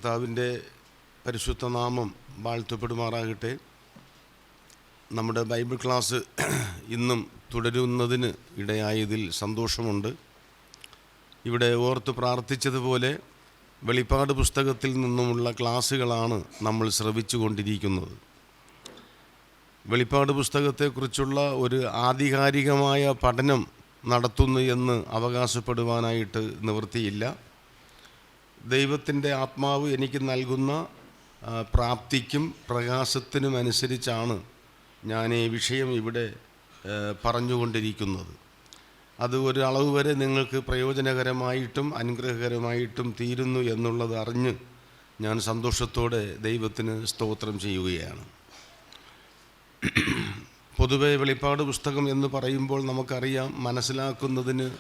കർത്താവിൻ്റെ പരിശുദ്ധ നാമം വാഴ്ത്തപ്പെടുമാറാകട്ടെ. നമ്മുടെ ബൈബിൾ ക്ലാസ് ഇന്നും തുടരുന്നതിന് ഇടയായതിൽ സന്തോഷമുണ്ട്. ഇവിടെ ഓർത്ത് പ്രാർത്ഥിച്ചതുപോലെ വെളിപ്പാട് പുസ്തകത്തിൽ നിന്നുമുള്ള ക്ലാസ്സുകളാണ് നമ്മൾ ശ്രവിച്ചു കൊണ്ടിരിക്കുന്നത്. വെളിപ്പാട് പുസ്തകത്തെക്കുറിച്ചുള്ള ഒരു ആധികാരികമായ പഠനം നടത്തുന്നു എന്ന് അവകാശപ്പെടുവാനായിട്ട് നിവൃത്തിയില്ല. ദൈവത്തിൻ്റെ ആത്മാവ് എനിക്ക് നൽകുന്ന പ്രാപ്തിക്കും പ്രകാശത്തിനും അനുസരിച്ചാണ് ഞാൻ ഈ വിഷയം ഇവിടെ പറഞ്ഞുകൊണ്ടിരിക്കുന്നത്. അത് ഒരു അളവ് വരെ നിങ്ങൾക്ക് പ്രയോജനകരമായിട്ടും അനുഗ്രഹകരമായിട്ടും തീരുന്നു എന്നുള്ളത് അറിഞ്ഞ് ഞാൻ സന്തോഷത്തോടെ ദൈവത്തിന് സ്തോത്രം ചെയ്യുകയാണ്. പൊതുവെ വെളിപ്പാട് പുസ്തകം എന്ന് പറയുമ്പോൾ നമുക്കറിയാം, മനസ്സിലാക്കുന്നതിന്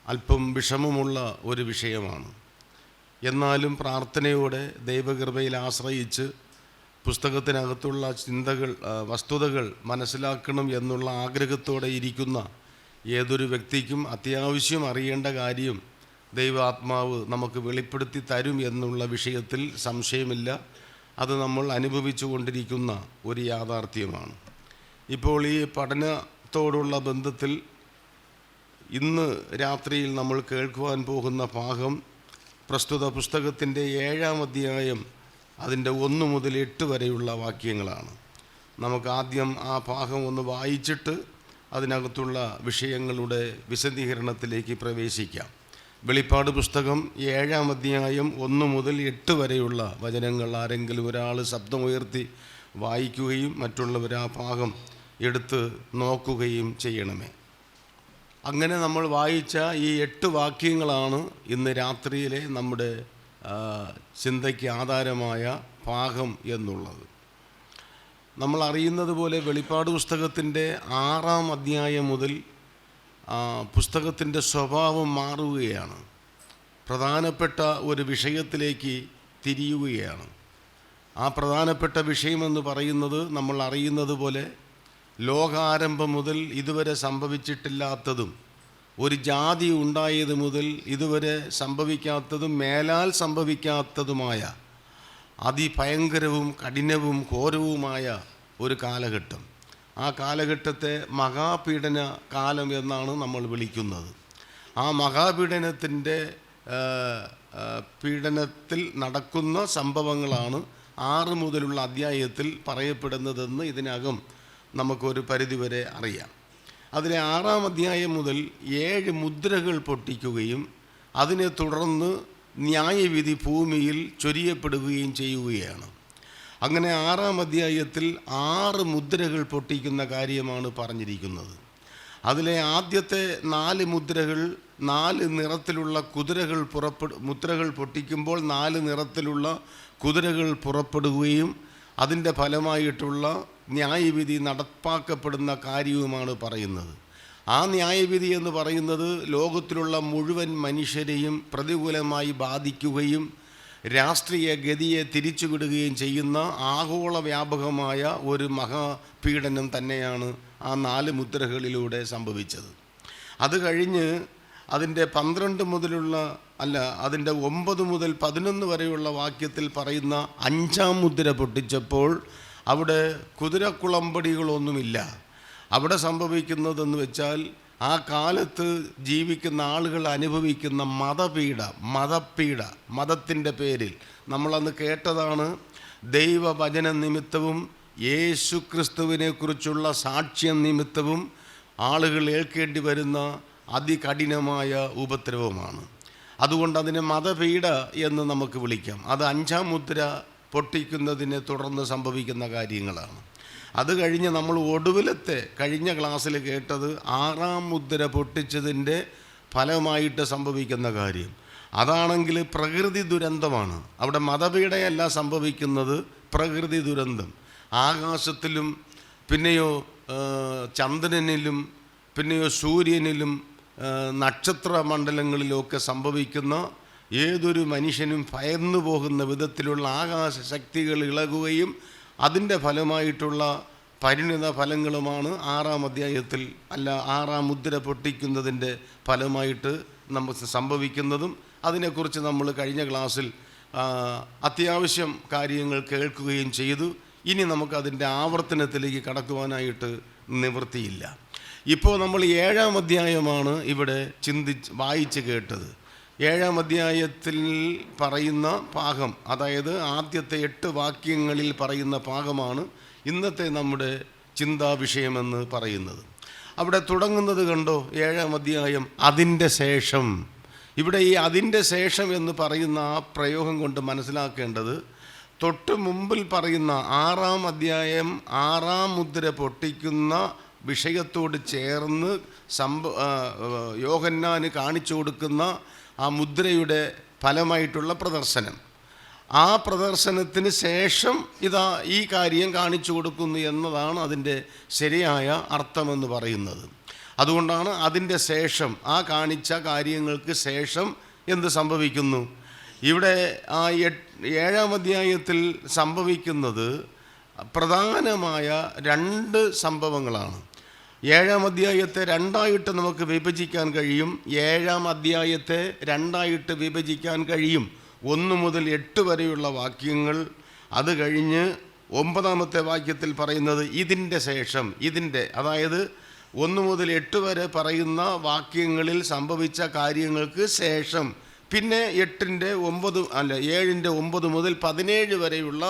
അല്പം വിഷമമുള്ള ഒരു വിഷയമാണ്. എന്നാലും പ്രാർത്ഥനയോടെ ദൈവകൃപയിൽ ആശ്രയിച്ച് പുസ്തകത്തിനകത്തുള്ള വസ്തുതകൾ മനസ്സിലാക്കണം എന്നുള്ള ആഗ്രഹത്തോടെ ഇരിക്കുന്ന ഏതൊരു വ്യക്തിക്കും അത്യാവശ്യം അറിയേണ്ട കാര്യം ദൈവാത്മാവ് നമുക്ക് വെളിപ്പെടുത്തി തരും എന്നുള്ള വിഷയത്തിൽ സംശയമില്ല. അത് നമ്മൾ അനുഭവിച്ചു കൊണ്ടിരിക്കുന്ന ഒരു യാഥാർത്ഥ്യമാണ്. ഇപ്പോൾ ഈ പഠനത്തോടുള്ള ബന്ധത്തിൽ ഇന്ന് രാത്രിയിൽ നമ്മൾ കേൾക്കുവാൻ പോകുന്ന ഭാഗം പ്രസ്തുത പുസ്തകത്തിൻ്റെ 7-ാം അധ്യായം അതിൻ്റെ 1 മുതൽ 8 വരെയുള്ള വാക്യങ്ങളാണ്. നമുക്ക് ആദ്യം ആ ഭാഗം ഒന്ന് വായിച്ചിട്ട് അതിനകത്തുള്ള വിഷയങ്ങളുടെ വിശദീകരണത്തിലേക്ക് പ്രവേശിക്കാം. വെളിപ്പാട് പുസ്തകം 7-ാം അധ്യായം 1 മുതൽ 8 വരെയുള്ള വചനങ്ങൾ ആരെങ്കിലും ഒരാൾ ശബ്ദമുയർത്തി വായിക്കുകയും മറ്റുള്ളവർ ആ ഭാഗം എടുത്ത് നോക്കുകയും ചെയ്യണമേ. അങ്ങനെ നമ്മൾ വായിച്ച ഈ 8 വാക്യങ്ങളാണ് ഇന്ന് രാത്രിയിലെ നമ്മുടെ ചിന്തയ്ക്ക് ആധാരമായ ഭാഗം എന്നുള്ളത്. നമ്മൾ അറിയുന്നത് പോലെ വെളിപ്പാട് പുസ്തകത്തിൻ്റെ 6-ാം അധ്യായം മുതൽ പുസ്തകത്തിൻ്റെ സ്വഭാവം മാറുകയാണ്. പ്രധാനപ്പെട്ട ഒരു വിഷയത്തിലേക്ക് തിരിയുകയാണ്. ആ പ്രധാനപ്പെട്ട വിഷയമെന്ന് പറയുന്നത് നമ്മൾ അറിയുന്നത് പോലെ ലോകാരംഭം മുതൽ ഇതുവരെ സംഭവിച്ചിട്ടില്ലാത്തതും ഒരു ജാതി ഉണ്ടായത് മുതൽ ഇതുവരെ സംഭവിക്കാത്തതും മേലാൽ സംഭവിക്കാത്തതുമായ അതിഭയങ്കരവും കഠിനവും ഘോരവുമായ ഒരു കാലഘട്ടം. ആ കാലഘട്ടത്തെ മഹാപീഡന കാലം എന്നാണ് നമ്മൾ വിളിക്കുന്നത്. ആ മഹാപീഡനത്തിൻ്റെ പീഡനത്തിൽ നടക്കുന്ന സംഭവങ്ങളാണ് 6 മുതലുള്ള അധ്യായത്തിൽ പറയപ്പെടുന്നതെന്ന് ഇതിനകം നമുക്കൊരു പരിധിവരെ അറിയാം. അതിലെ 6-ാം അധ്യായം മുതൽ 7 മുദ്രകൾ പൊട്ടിക്കുകയും അതിനെ തുടർന്ന് ന്യായവിധി ഭൂമിയിൽ ചൊരിയപ്പെടുകയും ചെയ്യുകയാണ്. അങ്ങനെ 6-ാം അധ്യായത്തിൽ 6 മുദ്രകൾ പൊട്ടിക്കുന്ന കാര്യമാണ് പറഞ്ഞിരിക്കുന്നത്. അതിലെ ആദ്യത്തെ 4 മുദ്രകൾ 4 നിറത്തിലുള്ള മുദ്രകൾ പൊട്ടിക്കുമ്പോൾ 4 നിറത്തിലുള്ള കുതിരകൾ പുറപ്പെടുകയും അതിൻ്റെ ഫലമായിട്ടുള്ള ന്യായവിധി നടപ്പാക്കപ്പെടുന്ന കാര്യവുമാണ് പറയുന്നത്. ആ ന്യായവിധി എന്ന് പറയുന്നത് ലോകത്തിലുള്ള മുഴുവൻ മനുഷ്യരെയും പ്രതികൂലമായി ബാധിക്കുകയും രാഷ്ട്രീയ ഗതിയെ തിരിച്ചുവിടുകയും ചെയ്യുന്ന ആഗോള വ്യാപകമായ ഒരു മഹാപീഡനം തന്നെയാണ് ആ 4 മുദ്രകളിലൂടെ സംഭവിച്ചത്. അത് കഴിഞ്ഞ് അതിൻ്റെ 12 മുതലുള്ള അതിൻ്റെ 9 മുതൽ 11 വരെയുള്ള വാക്യത്തിൽ പറയുന്ന 5-ാം മുദ്ര പൊട്ടിച്ചപ്പോൾ അവിടെ കുതിരക്കുളമ്പടികളൊന്നുമില്ല. അവിടെ സംഭവിക്കുന്നതെന്ന് വെച്ചാൽ ആ കാലത്ത് ജീവിക്കുന്ന ആളുകൾ അനുഭവിക്കുന്ന മതത്തിൻ്റെ പേരിൽ നമ്മളന്ന് കേട്ടതാണ്. ദൈവവചന നിമിത്തവും യേശു ക്രിസ്തുവിനെക്കുറിച്ചുള്ള സാക്ഷ്യം നിമിത്തവും ആളുകൾ ഏൽക്കേണ്ടി വരുന്ന അതികഠിനമായ ഉപദ്രവമാണ്. അതുകൊണ്ട് അതിനെ മതപീഡ എന്ന് നമുക്ക് വിളിക്കാം. അത് 5-ാം മുദ്ര പൊട്ടിക്കുന്നതിനെ തുടർന്ന് സംഭവിക്കുന്ന കാര്യങ്ങളാണ്. അത് കഴിഞ്ഞ് നമ്മൾ ഒടുവിലത്തെ കഴിഞ്ഞ ക്ലാസ്സിൽ കേട്ടത് 6-ാം മുദ്ര പൊട്ടിച്ചതിൻ്റെ ഫലമായിട്ട് സംഭവിക്കുന്ന കാര്യം. അതാണെങ്കിൽ പ്രകൃതി ദുരന്തമാണ്. അവിടെ മതപീഡയല്ല സംഭവിക്കുന്നത്, പ്രകൃതി ദുരന്തം. ആകാശത്തിലും പിന്നെയോ ചന്ദ്രനിലും പിന്നെയോ സൂര്യനിലും നക്ഷത്ര മണ്ഡലങ്ങളിലൊക്കെ സംഭവിക്കുന്ന ഏതൊരു മനുഷ്യനും ഭയന്നു പോകുന്ന വിധത്തിലുള്ള ആകാശ ശക്തികൾ ഇളകുകയും അതിൻ്റെ ഫലമായിട്ടുള്ള പരിണിത ഫലങ്ങളുമാണ് 6-ാം അധ്യായത്തിൽ 6-ാം മുദ്ര പൊട്ടിക്കുന്നതിൻ്റെ ഫലമായിട്ട് നമുക്ക് സംഭവിക്കുന്നതും അതിനെക്കുറിച്ച് നമ്മൾ കഴിഞ്ഞ ക്ലാസ്സിൽ അത്യാവശ്യം കാര്യങ്ങൾ കേൾക്കുകയും ചെയ്തു. ഇനി നമുക്കതിൻ്റെ ആവർത്തനത്തിലേക്ക് കടക്കുവാനായിട്ട് നിവൃത്തിയില്ല. ഇപ്പോൾ നമ്മൾ 7-ാം അധ്യായമാണ് ഇവിടെ വായിച്ച് കേട്ടത്. 7-ാം അധ്യായത്തിൽ പറയുന്ന ഭാഗം, അതായത് ആദ്യത്തെ 8 വാക്യങ്ങളിൽ പറയുന്ന ഭാഗമാണ് ഇന്നത്തെ നമ്മുടെ ചിന്താ വിഷയമെന്ന് പറയുന്നത്. അവിടെ തുടങ്ങുന്നത് കണ്ടോ, 7-ാം അധ്യായം അതിൻ്റെ ശേഷം. ഇവിടെ ഈ അതിൻ്റെ ശേഷം എന്ന് പറയുന്ന ആ പ്രയോഗം കൊണ്ട് മനസ്സിലാക്കേണ്ടത്, തൊട്ട് മുമ്പിൽ പറയുന്ന 6-ാം അധ്യായം 6-ാം മുദ്ര പൊട്ടിക്കുന്ന വിഷയത്തോട് ചേർന്ന് യോഹന്നാന് കാണിച്ചു കൊടുക്കുന്ന ആ മുദ്രയുടെ ഫലമായിട്ടുള്ള പ്രദർശനം, ആ പ്രദർശനത്തിന് ശേഷം ഇതാ ഈ കാര്യം കാണിച്ചു കൊടുക്കുന്നു എന്നതാണ് അതിൻ്റെ ശരിയായ അർത്ഥമെന്ന് പറയുന്നത്. അതുകൊണ്ടാണ് അതിൻ്റെ ശേഷം, ആ കാണിച്ച കാര്യങ്ങൾക്ക് ശേഷം എന്ത് സംഭവിക്കുന്നു. ഇവിടെ ആ 7-ാം അധ്യായത്തിൽ സംഭവിക്കുന്നത് പ്രധാനമായ 2 സംഭവങ്ങളാണ്. 7-ാം അധ്യായത്തെ 2ആയിട്ട് നമുക്ക് വിഭജിക്കാൻ കഴിയും. 7-ാം അധ്യായത്തെ 2ആയിട്ട് വിഭജിക്കാൻ കഴിയും. 1 മുതൽ 8 വരെയുള്ള വാക്യങ്ങൾ, അത് കഴിഞ്ഞ് 9-ാമത്തെ വാക്യത്തിൽ പറയുന്നത് ഇതിൻ്റെ ശേഷം. ഇതിൻ്റെ, അതായത് 1 മുതൽ 8 വരെ പറയുന്ന വാക്യങ്ങളിൽ സംഭവിച്ച കാര്യങ്ങൾക്ക് ശേഷം പിന്നെ 7-ന്റെ 9 മുതൽ 17 വരെയുള്ള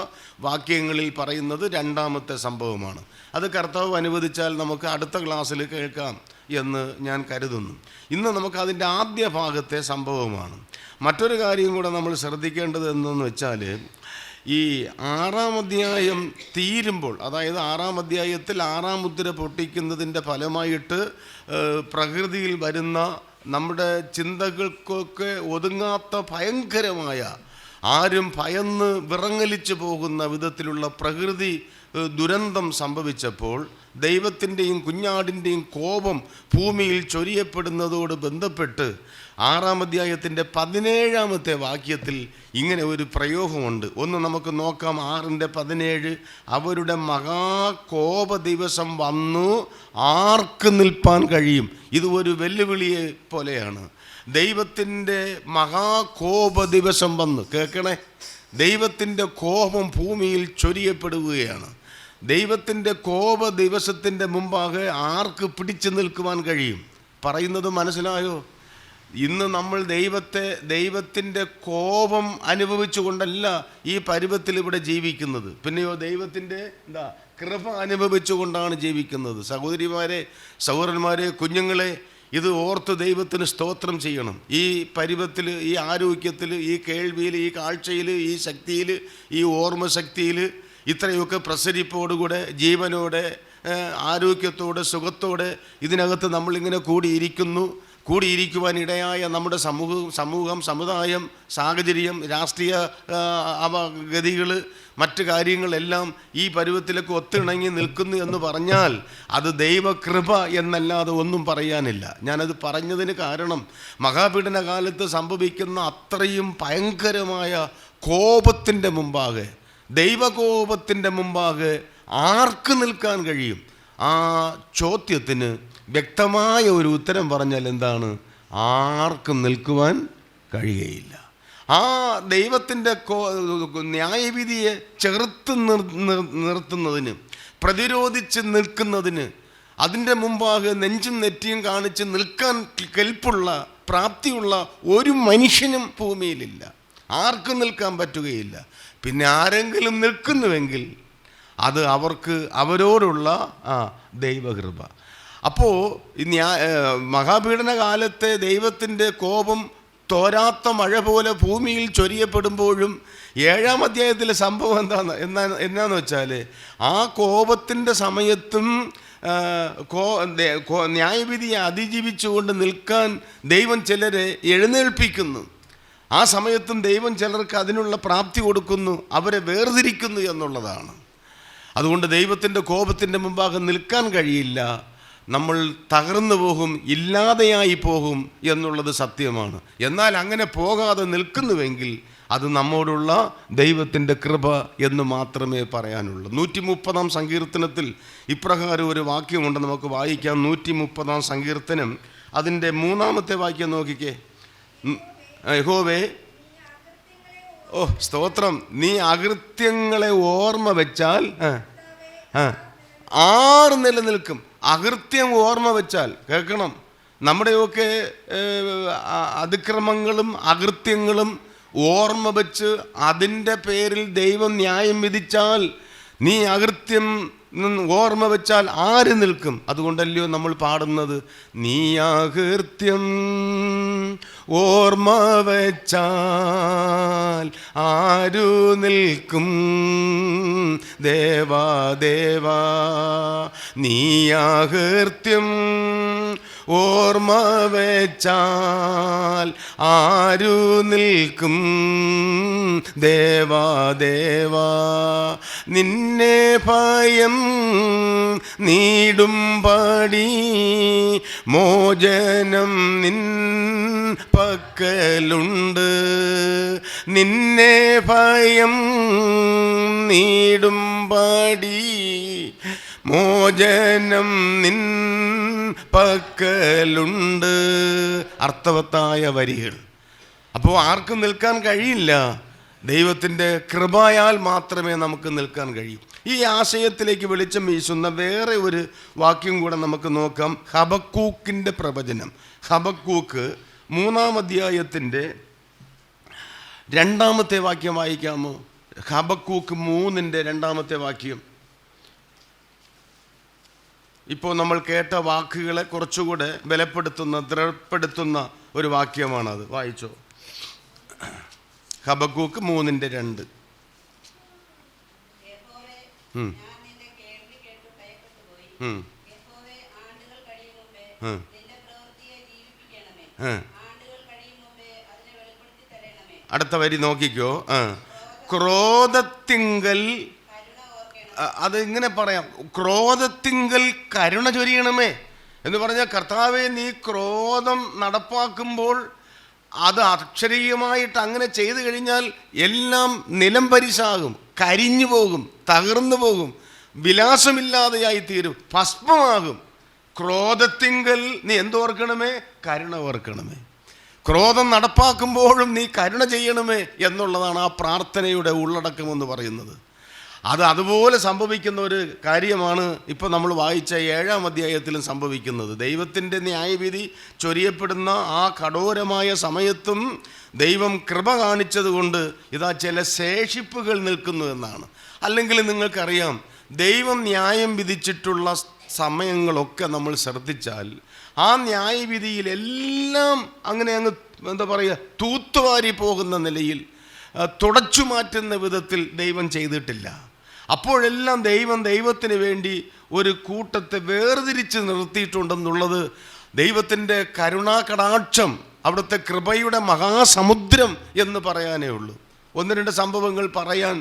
വാക്യങ്ങളിൽ പറയുന്നത് 2ാമത്തെ സംഭവമാണ്. അത് കർത്താവ് അനുവദിച്ചാൽ നമുക്ക് അടുത്ത ക്ലാസ്സിൽ കേൾക്കാം എന്ന് ഞാൻ കരുതുന്നു. ഇന്ന് നമുക്കതിൻ്റെ ആദ്യ ഭാഗത്തെ സംഭവമാണ്. മറ്റൊരു കാര്യം കൂടെ നമ്മൾ ശ്രദ്ധിക്കേണ്ടത് എന്തെന്ന് വെച്ചാൽ, ഈ 6-ാം അധ്യായം തീരുമ്പോൾ, അതായത് 6-ാം അധ്യായത്തിൽ 6-ാം മുദ്ര പൊട്ടിക്കുന്നതിൻ്റെ ഫലമായിട്ട് പ്രകൃതിയിൽ വരുന്ന നമ്മുടെ ചിന്തകൾക്കൊക്കെ ഒതുങ്ങാത്ത ഭയങ്കരമായ, ആരും ഭയന്ന് വിറങ്ങലിച്ചു പോകുന്ന വിധത്തിലുള്ള പ്രകൃതി ദുരന്തം സംഭവിച്ചപ്പോൾ ദൈവത്തിൻ്റെയും കുഞ്ഞാടിൻ്റെയും കോപം ഭൂമിയിൽ ചൊരിയപ്പെടുന്നതോട് ബന്ധപ്പെട്ട് 6-ാം അധ്യായത്തിൻ്റെ 17-ാമത്തെ വാക്യത്തിൽ ഇങ്ങനെ ഒരു പ്രയോഗമുണ്ട്. ഒന്ന് നമുക്ക് നോക്കാം. 6:17, അവരുടെ മഹാകോപ ദിവസം വന്നു, ആർക്ക് നിൽപ്പാൻ കഴിയും? ഇത് ഒരു വെല്ലുവിളിയെ പോലെയാണ്. ദൈവത്തിൻ്റെ മഹാകോപ ദിവസം വന്ന്, കേൾക്കണേ, ദൈവത്തിൻ്റെ കോപം ഭൂമിയിൽ ചൊരിയപ്പെടുകയാണ്. ദൈവത്തിൻ്റെ കോപ ദിവസത്തിൻ്റെ മുമ്പാകെ ആർക്ക് പിടിച്ചു നിൽക്കുവാൻ കഴിയും? പറയുന്നത് മനസ്സിലായോ? ഇന്ന് നമ്മൾ ദൈവത്തിൻ്റെ കോപം അനുഭവിച്ചുകൊണ്ടല്ല ഈ പരുവത്തിൽ ഇവിടെ ജീവിക്കുന്നത്. പിന്നെയോ ദൈവത്തിൻ്റെ കൃപ അനുഭവിച്ചുകൊണ്ടാണ് ജീവിക്കുന്നത്. സഹോദരിമാരെ, സഹോദരന്മാരെ, കുഞ്ഞുങ്ങളെ, ഇത് ഓർത്ത് ദൈവത്തിന് സ്തോത്രം ചെയ്യണം. ഈ പരുവത്തിൽ, ഈ ആരോഗ്യത്തിൽ, ഈ കേൾവിയിൽ, ഈ കാഴ്ചയിൽ, ഈ ശക്തിയിൽ, ഈ ഓർമ്മശക്തിയിൽ, ഇത്രയൊക്കെ പ്രസരിപ്പോടുകൂടെ, ജീവനോടെ, ആരോഗ്യത്തോടെ, സുഖത്തോടെ ഇതിനകത്ത് നമ്മളിങ്ങനെ കൂടിയിരിക്കുവാൻ ഇടയായ നമ്മുടെ സമൂഹം, സമുദായം, സാഹചര്യം, രാഷ്ട്രീയ ഗതികൾ, മറ്റു കാര്യങ്ങളെല്ലാം ഈ പരുവത്തിലൊക്കെ ഒത്തിണങ്ങി നിൽക്കുന്നു എന്ന് പറഞ്ഞാൽ അത് ദൈവകൃപ എന്നല്ലാതെ ഒന്നും പറയാനില്ല. ഞാനത് പറഞ്ഞതിന് കാരണം, മഹാപീഡന കാലത്ത് സംഭവിക്കുന്ന അത്രയും ഭയങ്കരമായ കോപത്തിൻ്റെ മുമ്പാകെ, ദൈവകോപത്തിൻ്റെ മുമ്പാകെ ആർക്ക് നിൽക്കാൻ കഴിയും? ആ ചോദ്യത്തിന് വ്യക്തമായ ഒരു ഉത്തരം പറഞ്ഞാൽ എന്താണ്? ആർക്കും നിൽക്കുവാൻ കഴിയുകയില്ല. ആ ദൈവത്തിൻ്റെ ന്യായവിധിയെ ചെറുത്ത് നിർത്തുന്നതിന്, പ്രതിരോധിച്ച് നിൽക്കുന്നതിന്, അതിൻ്റെ മുമ്പാകെ നെഞ്ചും നെറ്റിയും കാണിച്ച് നിൽക്കാൻ കെൽപ്പുള്ള, പ്രാപ്തിയുള്ള ഒരു മനുഷ്യനും ഭൂമിയിലില്ല. ആർക്കും നിൽക്കാൻ പറ്റുകയില്ല. പിന്നെ ആരെങ്കിലും നിൽക്കുന്നുവെങ്കിൽ അത് അവരോടുള്ള ദൈവകൃപ. അപ്പോൾ മഹാപീഡന കാലത്തെ ദൈവത്തിൻ്റെ കോപം തോരാത്ത മഴ പോലെ ഭൂമിയിൽ ചൊരിയപ്പെടുമ്പോഴും 7-ാം അധ്യായത്തിലെ സംഭവം എന്നാന്ന് വെച്ചാൽ, ആ കോപത്തിൻ്റെ സമയത്തും ന്യായവിധിയെ അതിജീവിച്ചുകൊണ്ട് നിൽക്കാൻ ദൈവം ചിലരെ എഴുന്നേൽപ്പിക്കുന്നു. ആ സമയത്തും ദൈവം ചിലർക്ക് അതിനുള്ള പ്രാപ്തി കൊടുക്കുന്നു, അവരെ വേർതിരിക്കുന്നു എന്നുള്ളതാണ്. അതുകൊണ്ട് ദൈവത്തിൻ്റെ കോപത്തിൻ്റെ മുമ്പാകെ നിൽക്കാൻ കഴിയില്ല. നമ്മൾ തകർന്നു പോകും, ഇല്ലാതെയായി പോകും എന്നുള്ളത് സത്യമാണ്. എന്നാൽ അങ്ങനെ പോകാതെ നിൽക്കുന്നുവെങ്കിൽ അത് നമ്മോടുള്ള ദൈവത്തിൻ്റെ കൃപ എന്ന് മാത്രമേ പറയാനുള്ളൂ. 130-ാം സങ്കീർത്തനത്തിൽ ഇപ്രകാരം ഒരു വാക്യമുണ്ട്, നമുക്ക് വായിക്കാം. 130-ാം സങ്കീർത്തനം അതിൻ്റെ 3-ാമത്തെ വാക്യം നോക്കിക്കേ. യഹോവേ, ഓ സ്തോത്രം. നീ അകൃത്യങ്ങളെ ഓർമ്മ വെച്ചാൽ 6 നിലനിൽക്കും. അകൃത്യം ഓർമ്മ വെച്ചാൽ, കേൾക്കണം, നമ്മുടെയൊക്കെ അതിക്രമങ്ങളും അകൃത്യങ്ങളും ഓർമ്മ വെച്ച് അതിൻ്റെ പേരിൽ ദൈവം ന്യായം വിധിച്ചാൽ, നീ അകൃത്യം ഓർമ്മ വെച്ചാൽ ആര് നിൽക്കും? അതുകൊണ്ടല്ലയോ നമ്മൾ പാടുന്നത്, നീ അകൃത്യം ഓർമ്മ വെച്ചാൽ ആരു നിൽക്കും ദേവാ ദേവാ. നീ അകൃത്യം ഓർമ്മ വെച്ചാൽ ആരു നിൽക്കും ദേവാ ദേവാ. നിന്നെ ഭയം നീടും പടി മോചനം നിൻ പക്കലുണ്ട്. നിന്നെ ഭയം നീടും പടി മോചനം നിൻ പക്കലുണ്ട്. അർത്ഥവത്തായ വരികൾ. അപ്പോൾ ആർക്കും നിൽക്കാൻ കഴിയില്ല, ദൈവത്തിൻ്റെ കൃപയാൽ മാത്രമേ നമുക്ക് നിൽക്കാൻ കഴിയൂ. ഈ ആശയത്തിലേക്ക് വെളിച്ചം വീശുന്ന വേറെ ഒരു വാക്യം കൂടെ നമുക്ക് നോക്കാം. ഹബക്കൂക്കിൻ്റെ പ്രവചനം. ഹബക്കൂക്ക് 3-ാം അധ്യായത്തിൻ്റെ 2-ാമത്തെ വാക്യം വായിക്കാമോ? ഹബക്കൂക്ക് 3-ന്റെ 2-ാമത്തെ വാക്യം. ഇപ്പോൾ നമ്മൾ കേട്ട വാക്കുകളെ കുറച്ചുകൂടെ ബലപ്പെടുത്തുന്ന, ദൃഢപ്പെടുത്തുന്ന ഒരു വാക്യമാണത്. വായിച്ചോ. ഹബക്കൂക്ക് 3-ന്റെ 2. അടുത്ത വരി നോക്കിക്കോ. ക്രോധത്തിങ്കൽ, അത് ഇങ്ങനെ പറയാം, ക്രോധത്തിങ്കൽ കരുണ ചൊരിയണമേ എന്ന് പറഞ്ഞാൽ, കർത്താവെ നീ ക്രോധം നടപ്പാക്കുമ്പോൾ അത് അക്ഷരീയമായിട്ട് അങ്ങനെ ചെയ്തു കഴിഞ്ഞാൽ എല്ലാം നിലംപരിശാകും, കരിഞ്ഞു പോകും, തകർന്നു പോകും, വിലാസമില്ലാതെയായി തീരും, ഭസ്മമാകും. ക്രോധത്തിങ്കൽ നീ എന്തോർക്കണമേ? കരുണ ഓർക്കണമേ. ക്രോധം നടപ്പാക്കുമ്പോഴും നീ കരുണ ചെയ്യണമേ എന്നുള്ളതാണ് ആ പ്രാർത്ഥനയുടെ ഉള്ളടക്കം എന്ന് പറയുന്നത്. അത് അതുപോലെ സംഭവിക്കുന്ന ഒരു കാര്യമാണ് ഇപ്പോൾ നമ്മൾ വായിച്ച 7-ാം അധ്യായത്തിലും സംഭവിക്കുന്നത്. ദൈവത്തിൻ്റെ ന്യായവിധി ചൊരിയപ്പെടുന്ന ആ കഠോരമായ സമയത്തും ദൈവം കൃപ കാണിച്ചതുകൊണ്ട് ഇതാ ചില ശേഷിപ്പുകൾ നിൽക്കുന്നു എന്നാണ്. അല്ലെങ്കിൽ നിങ്ങൾക്കറിയാം, ദൈവം ന്യായം വിധിച്ചിട്ടുള്ള സമയങ്ങളൊക്കെ നമ്മൾ ശ്രദ്ധിച്ചാൽ ആ ന്യായവിധിയിലെല്ലാം അങ്ങനെ അങ്ങ് എന്താ പറയുക, തൂത്തുവാരി പോകുന്ന നിലയിൽ, തുടച്ചു മാറ്റുന്ന വിധത്തിൽ ദൈവം ചെയ്തിട്ടില്ല. അപ്പോഴെല്ലാം ദൈവത്തിന് വേണ്ടി ഒരു കൂട്ടത്തെ വേർതിരിച്ച് നിർത്തിയിട്ടുണ്ടെന്നുള്ളത് ദൈവത്തിൻ്റെ കരുണാകടാക്ഷം, അവിടുത്തെ കൃപയുടെ മഹാസമുദ്രം എന്ന് പറയാനേ ഉള്ളൂ. 1-2 സംഭവങ്ങൾ പറയാൻ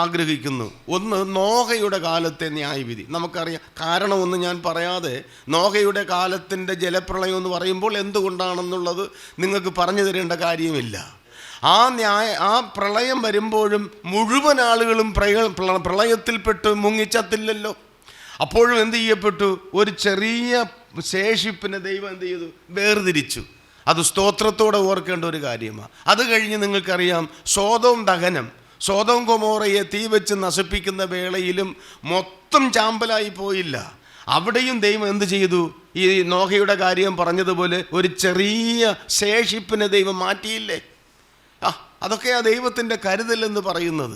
ആഗ്രഹിക്കുന്നു. ഒന്ന്, നോഹയുടെ കാലത്തെ ന്യായവിധി. നമുക്കറിയാം, കാരണമൊന്നും ഞാൻ പറയാതെ നോഹയുടെ കാലത്തിൻ്റെ ജലപ്രളയം എന്ന് പറയുമ്പോൾ എന്തുകൊണ്ടാണെന്നുള്ളത് നിങ്ങൾക്ക് പറഞ്ഞു തരേണ്ട കാര്യമില്ല. ആ പ്രളയം വരുമ്പോഴും മുഴുവൻ ആളുകളും പ്രളയത്തിൽപ്പെട്ട് മുങ്ങിച്ചത്തില്ലല്ലോ. അപ്പോഴും എന്ത് ചെയ്യപ്പെട്ടു? ഒരു ചെറിയ ശേഷിപ്പിനെ ദൈവം എന്ത് ചെയ്തു? വേർതിരിച്ചു. അത് സ്തോത്രത്തോടെ ഓർക്കേണ്ട ഒരു കാര്യമാണ്. അത് കഴിഞ്ഞ് നിങ്ങൾക്കറിയാം, സോദോം ഗൊമോറയെ തീ വെച്ച് നശിപ്പിക്കുന്ന വേളയിലും മൊത്തം ചാമ്പലായി പോയില്ല. അവിടെയും ദൈവം എന്ത് ചെയ്തു? ഈ നോഹയുടെ കാര്യം പറഞ്ഞതുപോലെ ഒരു ചെറിയ ശേഷിപ്പിനെ ദൈവം മാറ്റിയില്ലേ? അതൊക്കെയാ ദൈവത്തിൻ്റെ കരുതലെന്ന് പറയുന്നത്.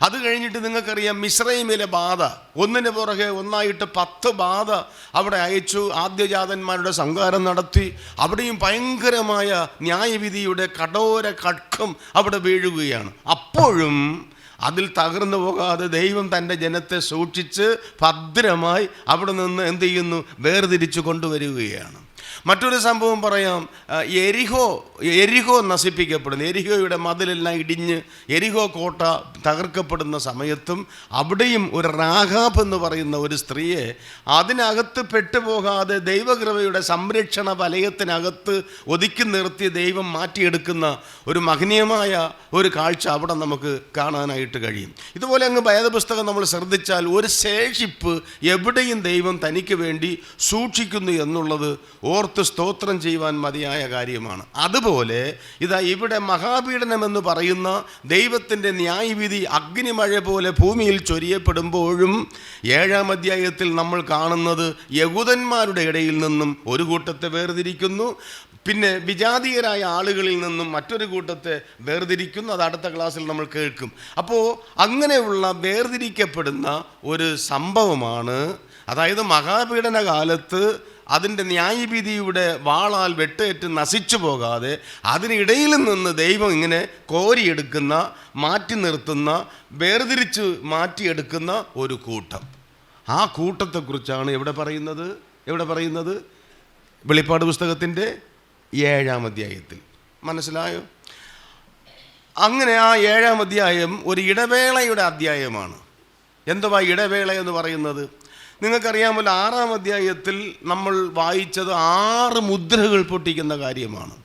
അത് കഴിഞ്ഞിട്ട് നിങ്ങൾക്കറിയാം, മിസ്രൈമിലെ ബാധ, ഒന്നിന് പുറകെ ഒന്നായിട്ട് 10 ബാധ അവിടെ അയച്ചു. ആദ്യജാതന്മാരുടെ സംഹാരം നടത്തി. അവിടെയും ഭയങ്കരമായ ന്യായവിധിയുടെ കഠോര ഖഡ്ഗം അവിടെ വീഴുകയാണ്. അപ്പോഴും അതിൽ തകർന്നു പോകാതെ ദൈവം തൻ്റെ ജനത്തെ സൂക്ഷിച്ച് ഭദ്രമായി അവിടെ നിന്ന് എന്ത് ചെയ്യുന്നു? വേർതിരിച്ചു കൊണ്ടുവരികയാണ്. മറ്റൊരു സംഭവം പറയാം. എരിഹോ നശിപ്പിക്കപ്പെടുന്നു. എരിഹോയുടെ മതിലെല്ലാം ഇടിഞ്ഞ് എരിഹോ കോട്ട തകർക്കപ്പെടുന്ന സമയത്തും അവിടെയും ഒരു റാഹാബ് എന്ന് പറയുന്ന ഒരു സ്ത്രീയെ അതിനകത്ത് പെട്ടുപോകാതെ ദൈവകൃപയുടെ സംരക്ഷണ വലയത്തിനകത്ത് ഒതുക്കി നിർത്തി ദൈവം മാറ്റിയെടുക്കുന്ന ഒരു മഹനീയമായ ഒരു കാഴ്ച അവിടെ നമുക്ക് കാണാനായിട്ട് കഴിയും. ഇതുപോലെ അങ്ങ് വേദപുസ്തകം നമ്മൾ ശ്രദ്ധിച്ചാൽ ഒരു ശേഷിപ്പ് എവിടെയും ദൈവം തനിക്ക് വേണ്ടി സൂക്ഷിക്കുന്നു എന്നുള്ളത് ഓർത്ത് സ്തോത്രം ചെയ്യുവാൻ മതിയായ കാര്യമാണ്. അതുപോലെ ഇതാ ഇവിടെ മഹാപീഡനമെന്ന് പറയുന്ന ദൈവത്തിൻ്റെ ന്യായവിധി അഗ്നിമഴ പോലെ ഭൂമിയിൽ ചൊരിയപ്പെടുമ്പോഴും 7-ാം അധ്യായത്തിൽ നമ്മൾ കാണുന്നത് യഹൂദന്മാരുടെ ഇടയിൽ നിന്നും ഒരു കൂട്ടത്തെ വേർതിരിക്കുന്നു, പിന്നെ വിജാതീയരായ ആളുകളിൽ നിന്നും മറ്റൊരു കൂട്ടത്തെ വേർതിരിക്കുന്നു. അത് അടുത്ത ക്ലാസ്സിൽ നമ്മൾ കേൾക്കും. അപ്പോൾ അങ്ങനെയുള്ള വേർതിരിക്കപ്പെടുന്ന ഒരു സംഭവമാണ്, അതായത് മഹാപീഡന കാലത്ത് അതിൻ്റെ ന്യായവിധിയുടെ വാളാൽ വെട്ടേറ്റ് നശിച്ചു പോകാതെ അതിനിടയിൽ നിന്ന് ദൈവം ഇങ്ങനെ കോരിയെടുക്കുന്ന, മാറ്റി നിർത്തുന്ന, വേർതിരിച്ച് മാറ്റിയെടുക്കുന്ന ഒരു കൂട്ടം. ആ കൂട്ടത്തെക്കുറിച്ചാണ് എവിടെ പറയുന്നത്? വെളിപ്പാട് പുസ്തകത്തിൻ്റെ 7-ാം അധ്യായത്തിൽ. മനസ്സിലായോ? അങ്ങനെ ആ 7-ാം അധ്യായം ഒരു ഇടവേളയുടെ അധ്യായമാണ്. എന്തുവാ ഇടവേള എന്ന് പറയുന്നത്? നിങ്ങൾക്കറിയാമല്ലോ, 6-ാം അധ്യായത്തിൽ നമ്മൾ വായിച്ചത് 6 മുദ്രകൾ പൊട്ടിക്കുന്ന കാര്യമാണ്.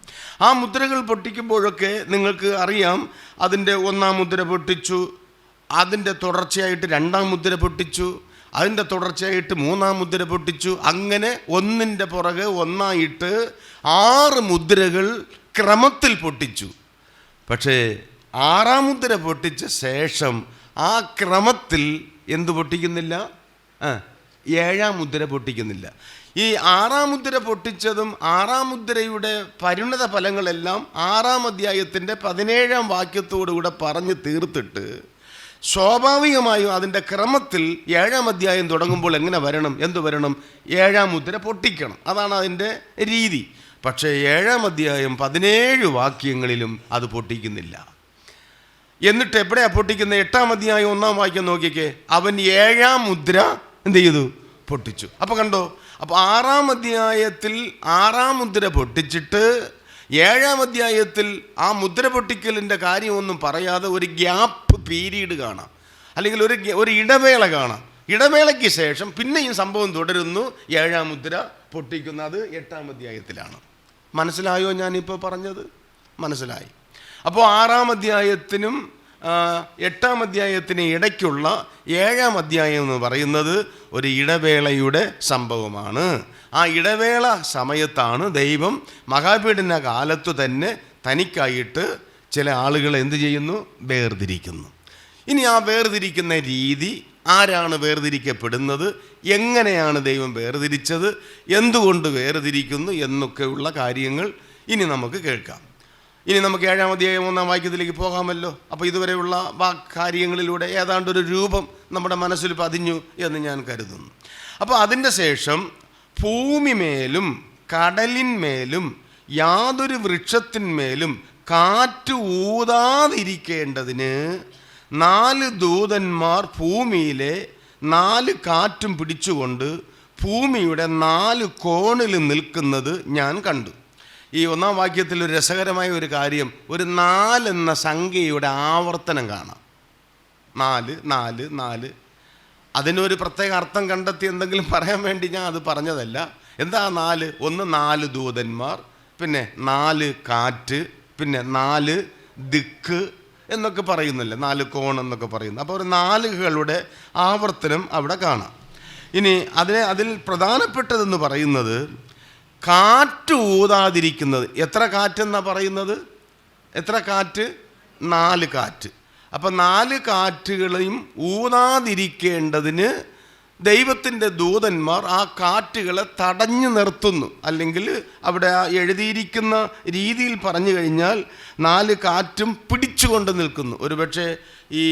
ആ മുദ്രകൾ പൊട്ടിക്കുമ്പോഴൊക്കെ നിങ്ങൾക്ക് അറിയാം, അതിൻ്റെ 1-ാം മുദ്ര പൊട്ടിച്ചു, അതിൻ്റെ തുടർച്ചയായിട്ട് 2-ാം മുദ്ര പൊട്ടിച്ചു, അതിൻ്റെ തുടർച്ചയായിട്ട് 3-ാം മുദ്ര പൊട്ടിച്ചു, അങ്ങനെ ഒന്നിൻ്റെ പുറകെ ഒന്നായിട്ട് 6 മുദ്രകൾ ക്രമത്തിൽ പൊട്ടിച്ചു. പക്ഷേ 6-ാം മുദ്ര പൊട്ടിച്ച ശേഷം ആ ക്രമത്തിൽ എന്ത് പൊട്ടിക്കുന്നില്ല? 7-ാം മുദ്ര പൊട്ടിക്കുന്നില്ല. ഈ 6-ാം മുദ്ര പൊട്ടിച്ചതും 6-ാം മുദ്രയുടെ പരിണത ഫലങ്ങളെല്ലാം 6-ാം അധ്യായത്തിൻ്റെ 17-ാം വാക്യത്തോടുകൂടെ പറഞ്ഞ് തീർത്തിട്ട് സ്വാഭാവികമായും അതിൻ്റെ ക്രമത്തിൽ 7-ാം അധ്യായം തുടങ്ങുമ്പോൾ എങ്ങനെ വരണം? എന്തു വരണം? 7-ാം മുദ്ര പൊട്ടിക്കണം. അതാണ് അതിൻ്റെ രീതി. പക്ഷേ 7-ാം അധ്യായം 17 വാക്യങ്ങളിലും അത് പൊട്ടിക്കുന്നില്ല. എന്നിട്ട് എവിടെയാണ് പൊട്ടിക്കുന്നത്? 8-ാം അധ്യായം 1-ാം വാക്യം നോക്കിക്കേ. അവൻ 7-ാം മുദ്ര എന്ത് ചെയ്തു? പൊട്ടിച്ചു. അപ്പോൾ കണ്ടോ? അപ്പോൾ 6-ാം അധ്യായത്തിൽ 6-ാം മുദ്ര പൊട്ടിച്ചിട്ട് 7-ാം അധ്യായത്തിൽ ആ മുദ്ര പൊട്ടിക്കലിൻ്റെ കാര്യമൊന്നും പറയാതെ ഒരു ഗ്യാപ്പ് പീരീഡ് കാണാം, അല്ലെങ്കിൽ ഒരു ഇടവേള കാണാം. ഇടവേളയ്ക്ക് ശേഷം പിന്നെയും സംഭവം തുടരുന്നു. 7-ാം മുദ്ര പൊട്ടിക്കുന്നത് 8-ാം അധ്യായത്തിലാണ്. മനസ്സിലായോ ഞാനിപ്പോൾ പറഞ്ഞത്? മനസ്സിലായി. അപ്പോൾ 6-ാം അധ്യായത്തിനും 8-ാം അധ്യായത്തിന് ഇടയ്ക്കുള്ള 7-ാം അധ്യായം എന്ന് പറയുന്നത് ഒരു ഇടവേളയുടെ സംഭവമാണ്. ആ ഇടവേള സമയത്താണ് ദൈവം മഹാപീഡന കാലത്തു തന്നെ തനിക്കായിട്ട് ചില ആളുകളെ എന്ത് ചെയ്യുന്നു? വേർതിരിക്കുന്നു. ഇനി ആ വേർതിരിക്കുന്ന രീതി, ആരാണ് വേർതിരിക്കപ്പെടുന്നത്, എങ്ങനെയാണ് ദൈവം വേർതിരിച്ചത്, എന്തുകൊണ്ട് വേർതിരിക്കുന്നു എന്നൊക്കെയുള്ള കാര്യങ്ങൾ ഇനി നമുക്ക് കേൾക്കാം. ഇനി നമുക്ക് 7-ാം അധ്യായം 1-ാം വാക്യത്തിലേക്ക് പോകാമല്ലോ. അപ്പോൾ ഇതുവരെയുള്ള കാര്യങ്ങളിലൂടെ ഏതാണ്ടൊരു രൂപം നമ്മുടെ മനസ്സിൽ പതിഞ്ഞു എന്ന് ഞാൻ കരുതുന്നു. അപ്പോൾ അതിൻ്റെ ശേഷം ഭൂമിമേലും കടലിന്മേലും യാതൊരു വൃക്ഷത്തിന്മേലും കാറ്റ് ഊതാതിരിക്കേണ്ടതിന് 4 ദൂതന്മാർ ഭൂമിയിലെ 4 കാറ്റും പിടിച്ചുകൊണ്ട് ഭൂമിയുടെ 4 കോണിൽ നിൽക്കുന്നത് ഞാൻ കണ്ടു. ഈ 1-ാം വാക്യത്തിൽ ഒരു രസകരമായ ഒരു കാര്യം, ഒരു 4 എന്ന സംഖ്യയുടെ ആവർത്തനം കാണാം. 4 4 4. അതിനൊരു പ്രത്യേക അർത്ഥം കണ്ടെത്തി എന്തെങ്കിലും പറയാൻ വേണ്ടി ഞാൻ അത് പറഞ്ഞതല്ല. എന്താ 4? ഒന്ന് 4 ദൂതന്മാർ, പിന്നെ 4 കാറ്റ്, പിന്നെ 4 ദിക്ക് എന്നൊക്കെ പറയുന്നില്ല, 4 കോൺ എന്നൊക്കെ പറയുന്നു. അപ്പോൾ ഒരു 4കളുടെ ആവർത്തനം അവിടെ കാണാം. ഇനി അതിൽ പ്രധാനപ്പെട്ടതെന്ന് പറയുന്നത് കാറ്റ് ഊതാതിരിക്കുന്നത്. എത്ര കാറ്റെന്നാണ് പറയുന്നത്? എത്ര കാറ്റ്? 4 കാറ്റ്. അപ്പം 4 കാറ്റുകളെയും ഊതാതിരിക്കേണ്ടതിന് ദൈവത്തിൻ്റെ ദൂതന്മാർ ആ കാറ്റുകളെ തടഞ്ഞു നിർത്തുന്നു. അല്ലെങ്കിൽ അവിടെ എഴുതിയിരിക്കുന്ന രീതിയിൽ പറഞ്ഞു കഴിഞ്ഞാൽ 4 കാറ്റും പിടിച്ചുകൊണ്ട് നിൽക്കുന്നു. ഒരുപക്ഷെ ഈ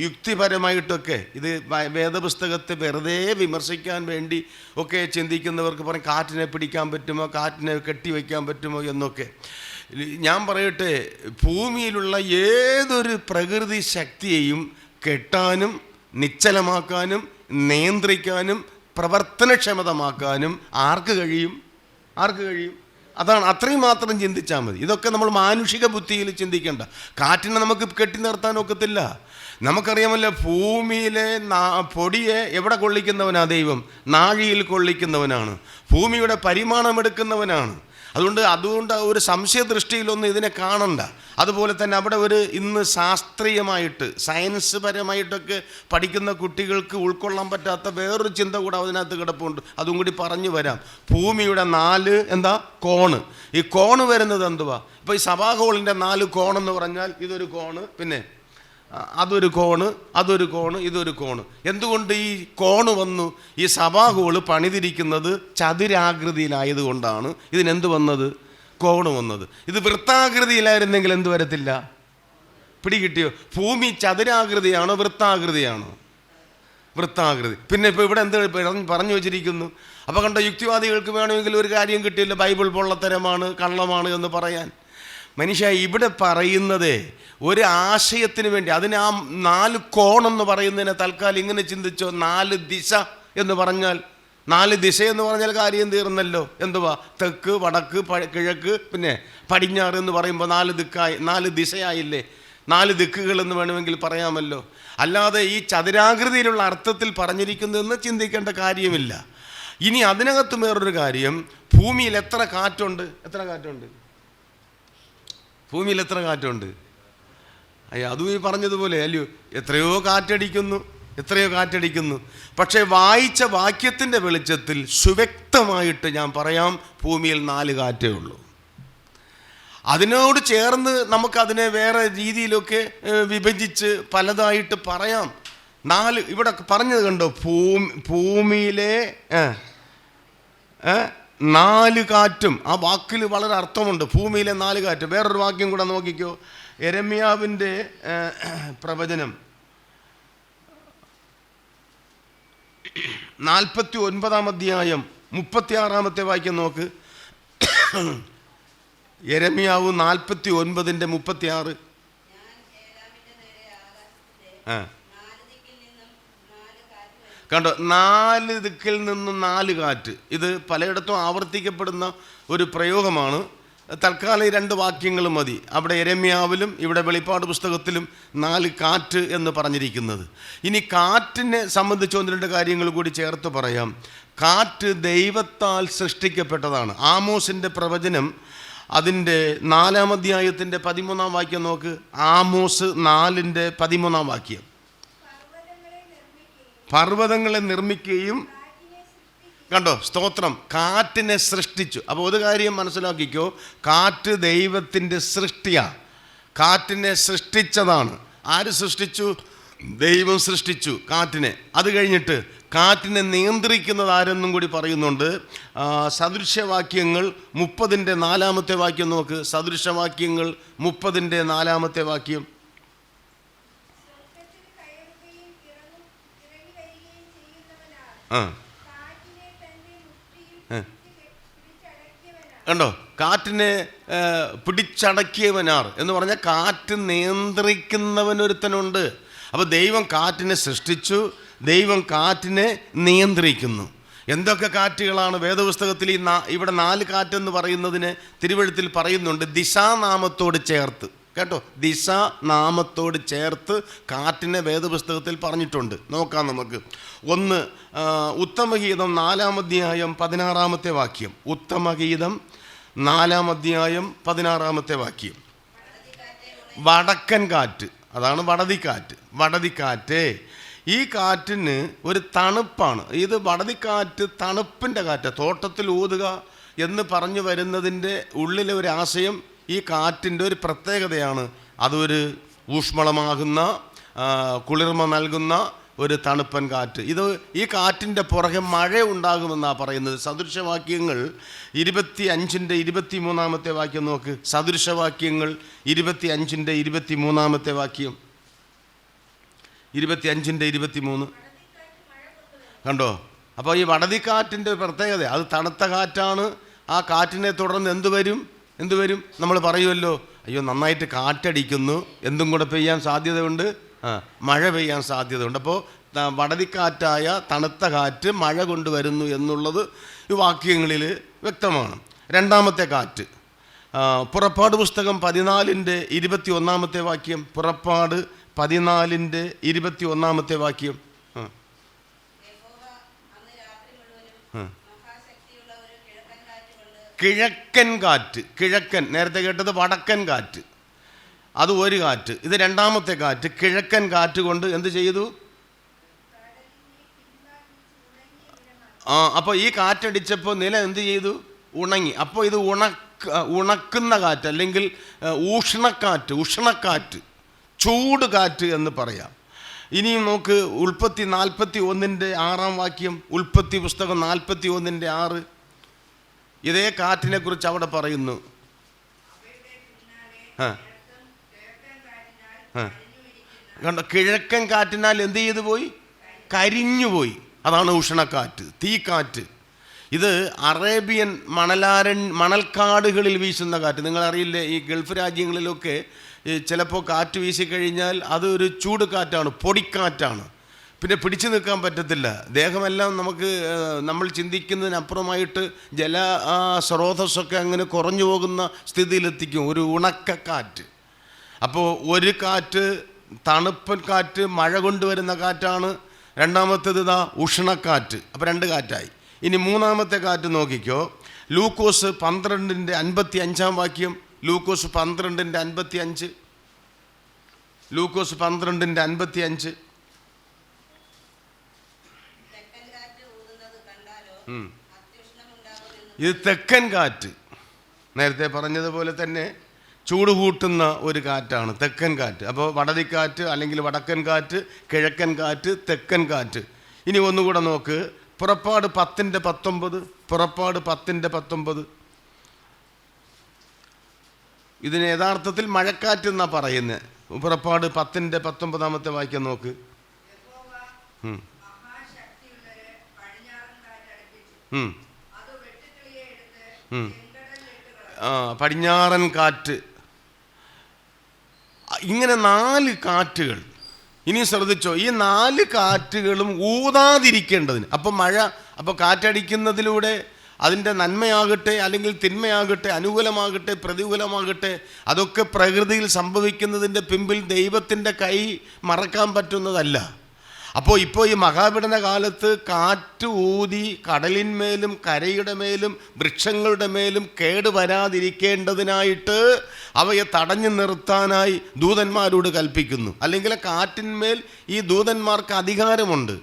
യുക്തിപരമായിട്ടൊക്കെ ഇത് വേദപുസ്തകത്തെ വെറുതെ വിമർശിക്കാൻ വേണ്ടി ഒക്കെ ചിന്തിക്കുന്നവർക്ക് പറയും കാറ്റിനെ പിടിക്കാൻ പറ്റുമോ, കാറ്റിനെ കെട്ടിവെക്കാൻ പറ്റുമോ എന്നൊക്കെ. ഞാൻ പറയട്ടെ, ഭൂമിയിലുള്ള ഏതൊരു പ്രകൃതി ശക്തിയെയും കെട്ടാനും നിശ്ചലമാക്കാനും നിയന്ത്രിക്കാനും പ്രവർത്തനക്ഷമതമാക്കാനും ആർക്ക് കഴിയും? അതാണ്, അത്രയും മാത്രം ചിന്തിച്ചാൽ മതി. ഇതൊക്കെ നമ്മൾ മാനുഷിക ബുദ്ധിയിൽ ചിന്തിക്കേണ്ട. കാറ്റിനെ നമുക്ക് കെട്ടി നിർത്താൻ ഒക്കത്തില്ല. നമുക്കറിയാമല്ലോ, ഭൂമിയിലെ പൊടിയെ എവിടെ കൊള്ളിക്കുന്നവനാണ് ദൈവം? നാഴിയിൽ കൊള്ളിക്കുന്നവനാണ്. ഭൂമിയുടെ പരിമാണമെടുക്കുന്നവനാണ്. അതുകൊണ്ട് ഒരു സംശയദൃഷ്ടിയിലൊന്നും ഇതിനെ കാണണ്ട. അതുപോലെ തന്നെ അവിടെ ഇന്ന് ശാസ്ത്രീയമായിട്ട് സയൻസ് പരമായിട്ടൊക്കെ പഠിക്കുന്ന കുട്ടികൾക്ക് ഉൾക്കൊള്ളാൻ പറ്റാത്ത വേറൊരു ചിന്ത കൂടെ അതിനകത്ത് കിടപ്പുണ്ട്. അതും കൂടി പറഞ്ഞു വരാം. ഭൂമിയുടെ 4 കോണ്. ഈ കോണ് വരുന്നത് എന്തുവാ? ഇപ്പോൾ ഈ സഭാ ഹോളിൻ്റെ 4 കോണെന്ന് പറഞ്ഞാൽ ഇതൊരു കോണ്, പിന്നെ അതൊരു കോണ്, അതൊരു കോണ്, ഇതൊരു കോണ്. എന്തുകൊണ്ട് ഈ കോണ് വന്നു? ഈ സഭാ ഹോള് പണിതിരിക്കുന്നത് ചതുരാകൃതിയിലായതുകൊണ്ടാണ് ഇതിനെന്ത് വന്നത്? കോണ് വന്നത്. ഇത് വൃത്താകൃതിയിലായിരുന്നെങ്കിൽ എന്ത് വരത്തില്ല? പിടികിട്ടിയോ? ഭൂമി ചതുരാകൃതിയാണോ വൃത്താകൃതിയാണോ? വൃത്താകൃതി. പിന്നെ ഇപ്പോൾ ഇവിടെ എന്ത് പറഞ്ഞു വെച്ചിരിക്കുന്നു? അപ്പോൾ കണ്ടോ, യുക്തിവാദികൾക്ക് വേണമെങ്കിൽ ഒരു കാര്യം കിട്ടിയില്ല, ബൈബിൾ പൊള്ളത്തരമാണ്, കള്ളമാണ് എന്ന് പറയാൻ. മനുഷ്യ, ഇവിടെ പറയുന്നതേ ഒരു ആശയത്തിന് വേണ്ടി. അതിന് ആ 4 കോണെന്ന് പറയുന്നതിനെ തൽക്കാലം ഇങ്ങനെ ചിന്തിച്ചോ. 4 ദിശ എന്ന് പറഞ്ഞാൽ 4 ദിശ എന്ന് പറഞ്ഞാൽ കാര്യം തീർന്നല്ലോ. എന്തുവാ? തെക്ക്, വടക്ക്, കിഴക്ക്, പിന്നെ പടിഞ്ഞാറ് എന്ന് പറയുമ്പോൾ 4 ദിശയായില്ലേ? 4 ദിക്കുകൾ എന്ന് വേണമെങ്കിൽ പറയാമല്ലോ. അല്ലാതെ ഈ ചതുരാകൃതിയിലുള്ള അർത്ഥത്തിൽ പറഞ്ഞിരിക്കുന്നതെന്ന് ചിന്തിക്കേണ്ട കാര്യമില്ല. ഇനി അതിനകത്ത് വേറൊരു കാര്യം, ഭൂമിയിൽ എത്ര കാറ്റുണ്ട്? ഭൂമിയിൽ എത്ര കാറ്റുണ്ട്? അതും ഈ പറഞ്ഞതുപോലെ അല്ലയോ, എത്രയോ കാറ്റടിക്കുന്നു. പക്ഷേ വായിച്ച വാക്യത്തിൻ്റെ വെളിച്ചത്തിൽ സുവ്യക്തമായിട്ട് ഞാൻ പറയാം, ഭൂമിയിൽ 4 കാറ്റേ ഉള്ളൂ. അതിനോട് ചേർന്ന് നമുക്കതിനെ വേറെ രീതിയിലൊക്കെ വിഭജിച്ച് പലതായിട്ട് പറയാം. 4 ഇവിടെ പറഞ്ഞത് കണ്ടോ, ഭൂമിയിലെ 4 കാറ്റും. ആ വാക്കിൽ വളരെ അർത്ഥമുണ്ട്. ഭൂമിയിലെ 4 കാറ്റ്. വേറൊരു വാക്യം കൂടെ നോക്കിക്കോ. യെരമ്യാവിൻ്റെ പ്രവചനം 49-ാം അധ്യായം 36-ാമത്തെ വാക്യം നോക്ക്. യെരമ്യാവ് 49:36. കണ്ടോ, 4 ദിക്കിൽ നിന്നും 4 കാറ്റ്. ഇത് പലയിടത്തും ആവർത്തിക്കപ്പെടുന്ന ഒരു പ്രയോഗമാണ്. തൽക്കാലം ഈ 2 വാക്യങ്ങളും മതി. അവിടെ യെരമ്യാവിലും ഇവിടെ വെളിപ്പാട് പുസ്തകത്തിലും 4 കാറ്റ് എന്ന് പറഞ്ഞിരിക്കുന്നത്. ഇനി കാറ്റിനെ സംബന്ധിച്ച് 1-2 കാര്യങ്ങൾ കൂടി ചേർത്ത് പറയാം. കാറ്റ് ദൈവത്താൽ സൃഷ്ടിക്കപ്പെട്ടതാണ്. ആമോസിൻ്റെ പ്രവചനം അതിൻ്റെ 4-ാം അധ്യായത്തിൻ്റെ 13-ാം വാക്യം നോക്ക്. ആമോസ് 4:13 വാക്യം. പർവ്വതങ്ങളെ നിർമ്മിക്കുകയും, കണ്ടോ, സ്തോത്രം, കാറ്റിനെ സൃഷ്ടിച്ചു. അപ്പോൾ ഒരു കാര്യം മനസ്സിലാക്കിക്കോ, കാറ്റ് ദൈവത്തിൻ്റെ സൃഷ്ടിയാണ്. കാറ്റിനെ സൃഷ്ടിച്ചതാണ്. ആര് സൃഷ്ടിച്ചു? ദൈവം സൃഷ്ടിച്ചു കാറ്റിനെ. അത് കഴിഞ്ഞിട്ട് കാറ്റിനെ നിയന്ത്രിക്കുന്നത് ആരെന്നും കൂടി പറയുന്നുണ്ട്. സദൃശവാക്യങ്ങൾ 30-ാമത്തെ വാക്യം നോക്ക്. സദൃശവാക്യങ്ങൾ 30-ാമത്തെ വാക്യം. കണ്ടോ, കാറ്റിനെ പിടിച്ചടക്കിയവനാർ എന്ന് പറഞ്ഞാൽ കാറ്റ് നിയന്ത്രിക്കുന്നവനൊരുത്തനുണ്ട്. അപ്പോൾ ദൈവം കാറ്റിനെ സൃഷ്ടിച്ചു, ദൈവം കാറ്റിനെ നിയന്ത്രിക്കുന്നു. എന്തൊക്കെ കാറ്റുകളാണ് വേദപുസ്തകത്തിൽ? ഇവിടെ 4 കാറ്റെന്ന് പറയുന്നതിന് തിരുവെഴുത്തിൽ പറയുന്നുണ്ട് ദിശാനാമത്തോട് ചേർത്ത്. കേട്ടോ, ദിശാനാമത്തോട് ചേർത്ത് കാറ്റിനെ വേദപുസ്തകത്തിൽ പറഞ്ഞിട്ടുണ്ട്. നോക്കാം നമുക്ക്. 1 ഉത്തമഗീതം 4-ാം അധ്യായം 16-ാമത്തെ വാക്യം. ഉത്തമഗീതം 4-ാം അധ്യായം 16-ാമത്തെ വാക്യം. വടക്കൻ കാറ്റ്, അതാണ് വടതിക്കാറ്റ്. വടതിക്കാറ്റ്, ഈ കാറ്റിന് ഒരു തണുപ്പാണ്. ഇത് വടതിക്കാറ്റ് തണുപ്പിൻ്റെ കാറ്റ്. തോട്ടത്തിൽ ഊതുക എന്ന് പറഞ്ഞു വരുന്നതിൻ്റെ ഉള്ളിലെ ഒരു ആശയം ഈ കാറ്റിൻ്റെ ഒരു പ്രത്യേകതയാണ്. അതൊരു ഊഷ്മളമാകുന്ന, കുളിർമ നൽകുന്ന ഒരു തണുപ്പൻ കാറ്റ്. ഈ കാറ്റിൻ്റെ പുറകെ മഴ ഉണ്ടാകുമെന്നാണ് പറയുന്നത്. സദൃശവാക്യങ്ങൾ 25-23-ാമത്തെ വാക്യം നോക്ക്. സദൃശവാക്യങ്ങൾ 25-23-ാമത്തെ വാക്യം. 25-23 കണ്ടോ. അപ്പോൾ ഈ വടതിക്കാറ്റിൻ്റെ പ്രത്യേകത, അത് തണുത്ത കാറ്റാണ്. ആ കാറ്റിനെ തുടർന്ന് എന്ത് വരും? നമ്മൾ പറയുമല്ലോ, അയ്യോ നന്നായിട്ട് കാറ്റടിക്കുന്നു, എന്തും കൂടെ പെയ്യാൻ സാധ്യതയുണ്ട്, മഴ പെയ്യാൻ സാധ്യതയുണ്ട്. അപ്പോൾ വടതിക്കാറ്റായ തണുത്ത കാറ്റ് മഴ കൊണ്ടുവരുന്നു എന്നുള്ളത് ഈ വാക്യങ്ങളിൽ വ്യക്തമാണ്. 2-ാമത്തെ കാറ്റ് പുറപ്പാട് പുസ്തകം 14-21-ാമത്തെ വാക്യം. പുറപ്പാട് 14-21-ാമത്തെ വാക്യം. കിഴക്കൻ കാറ്റ്, കിഴക്കൻ, നേരത്തെ കേട്ടത് വടക്കൻ കാറ്റ്, അത് ഒരു കാറ്റ്. ഇത് രണ്ടാമത്തെ കാറ്റ്. കിഴക്കൻ കാറ്റ് കൊണ്ട് എന്ത് ചെയ്തു? അപ്പോൾ ഈ കാറ്റടിച്ചപ്പോൾ നില എന്ത് ചെയ്തു? ഉണങ്ങി. അപ്പോൾ ഇത് ഉണക്കുന്ന കാറ്റ്, അല്ലെങ്കിൽ ഉഷ്ണക്കാറ്റ്, ചൂട് കാറ്റ് എന്ന് പറയാം. ഇനിയും നോക്ക്, ഉൽപ്പത്തി 41:6 ഉൽപ്പത്തി പുസ്തകം 41:6. ഇതേ കാറ്റിനെ കുറിച്ച് അവിടെ പറയുന്നു. കണ്ടോ, കിഴക്കൻ കാറ്റിനാൽ എന്ത് ചെയ്തു പോയി? കരിഞ്ഞുപോയി. അതാണ് ഉഷ്ണക്കാറ്റ്, തീക്കാറ്റ്. ഇത് അറേബ്യൻ മണൽക്കാടുകളിൽ വീശുന്ന കാറ്റ്. നിങ്ങളറിയില്ലേ, ഈ ഗൾഫ് രാജ്യങ്ങളിലൊക്കെ ചിലപ്പോൾ കാറ്റ് വീശിക്കഴിഞ്ഞാൽ അതൊരു ചൂട് കാറ്റാണ്, പൊടിക്കാറ്റാണ്. പിന്നെ പിടിച്ചു നിൽക്കാൻ പറ്റത്തില്ല. ദേഹമെല്ലാം നമ്മൾ ചിന്തിക്കുന്നതിനപ്പുറമായിട്ട് സ്രോതസ്സൊക്കെ അങ്ങനെ കുറഞ്ഞു പോകുന്ന സ്ഥിതിയിലെത്തിക്കും ഒരു ഉണക്കക്കാറ്റ്. അപ്പോൾ ഒരു കാറ്റ് തണുപ്പൻ കാറ്റ്, മഴ കൊണ്ടുവരുന്ന കാറ്റാണ്. രണ്ടാമത്തേത് ഉഷ്ണക്കാറ്റ്. അപ്പോൾ 2 കാറ്റായി. ഇനി മൂന്നാമത്തെ കാറ്റ് നോക്കിക്കോ. ലൂക്കോസ് 12:55. ലൂക്കോസ് 12:55. ലൂക്കോസ് 12:55. ഇത് തെക്കൻ കാറ്റ്. നേരത്തെ പറഞ്ഞതുപോലെ തന്നെ ചൂട് കൂട്ടുന്ന ഒരു കാറ്റാണ് തെക്കൻ കാറ്റ്. അപ്പോൾ വടതിക്കാറ്റ്, അല്ലെങ്കിൽ വടക്കൻ കാറ്റ്, കിഴക്കൻ കാറ്റ്, തെക്കൻ കാറ്റ്. ഇനി ഒന്നുകൂടെ നോക്ക്, പുറപ്പാട് 10:19. പുറപ്പാട് 10:19. ഇതിന് യഥാർത്ഥത്തിൽ മഴക്കാറ്റ് എന്നാണ് പറയുന്നത്. പുറപ്പാട് 10:19 വാക്യം നോക്ക്. പടിഞ്ഞാറൻ കാറ്റ്. ഇങ്ങനെ 4 കാറ്റുകൾ. ഇനി ശ്രദ്ധിച്ചോ, ഈ 4 കാറ്റുകളും ഊതാതിരിക്കേണ്ടതിന്. അപ്പോൾ കാറ്റടിക്കുന്നതിലൂടെ അതിൻ്റെ നന്മയാകട്ടെ അല്ലെങ്കിൽ തിന്മയാകട്ടെ, അനുകൂലമാകട്ടെ പ്രതികൂലമാകട്ടെ, അതൊക്കെ പ്രകൃതിയിൽ സംഭവിക്കുന്നതിൻ്റെ പിമ്പിൽ ദൈവത്തിൻ്റെ കൈ മറക്കാൻ പറ്റുന്നതല്ല. അപ്പോൾ ഈ മഹാപീഡന കാലത്ത് കാറ്റ് ഊതി കടലിന്മേലും കരയുടെ മേലും വൃക്ഷങ്ങളുടെ മേലും കേടുവരാതിരിക്കേണ്ടതിനായിട്ട് അവയെ തടഞ്ഞു നിർത്താനായി ദൂതന്മാരോട് കൽപ്പിക്കുന്നു. അല്ലെങ്കിൽ കാറ്റിന്മേൽ ഈ ദൂതന്മാർക്ക് അധികാരമുണ്ട്.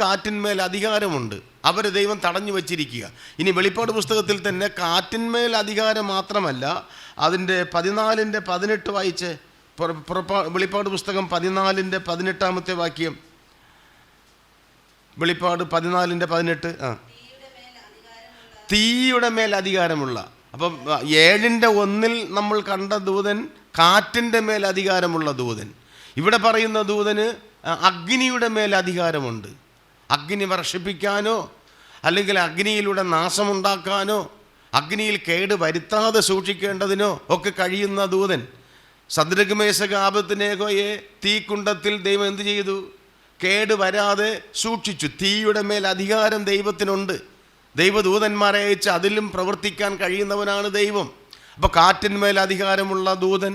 കാറ്റിന്മേൽ അധികാരമുണ്ട്. അവരെ ദൈവം തടഞ്ഞു വച്ചിരിക്കുക. ഇനി വെളിപ്പാട് പുസ്തകത്തിൽ തന്നെ കാറ്റിന്മേൽ അധികാരം മാത്രമല്ല, അതിൻ്റെ 14:18 വായിച്ച്. വെളിപ്പാട് പുസ്തകം 14:18 വാക്യം. വെളിപ്പാട് 14:18. തീയുടെ മേൽ അധികാരമുള്ള. അപ്പം 7:1 നമ്മൾ കണ്ട ദൂതൻ കാറ്റിൻ്റെ മേൽ അധികാരമുള്ള ദൂതൻ. ഇവിടെ പറയുന്ന ദൂതന് അഗ്നിയുടെ മേൽ അധികാരമുണ്ട്. അഗ്നി വർഷിപ്പിക്കാനോ അല്ലെങ്കിൽ അഗ്നിയിലൂടെ നാശമുണ്ടാക്കാനോ അഗ്നിയിൽ കേട് വരുത്താതെ സൂക്ഷിക്കേണ്ടതിനോ ഒക്കെ കഴിയുന്ന ദൂതൻ. സദ്രക് മേശക് ആബേദ്നേഗോയെ തീക്കുണ്ടത്തിൽ ദൈവം എന്ത് ചെയ്തു? കേട് വരാതെ സൂക്ഷിച്ചു. തീയുടെ മേൽ അധികാരം ദൈവത്തിനുണ്ട്. ദൈവദൂതന്മാരെ അയച്ച് അതിലും പ്രവർത്തിക്കാൻ കഴിയുന്നവനാണ് ദൈവം. അപ്പോൾ കാറ്റിന്മേൽ അധികാരമുള്ള ദൂതൻ,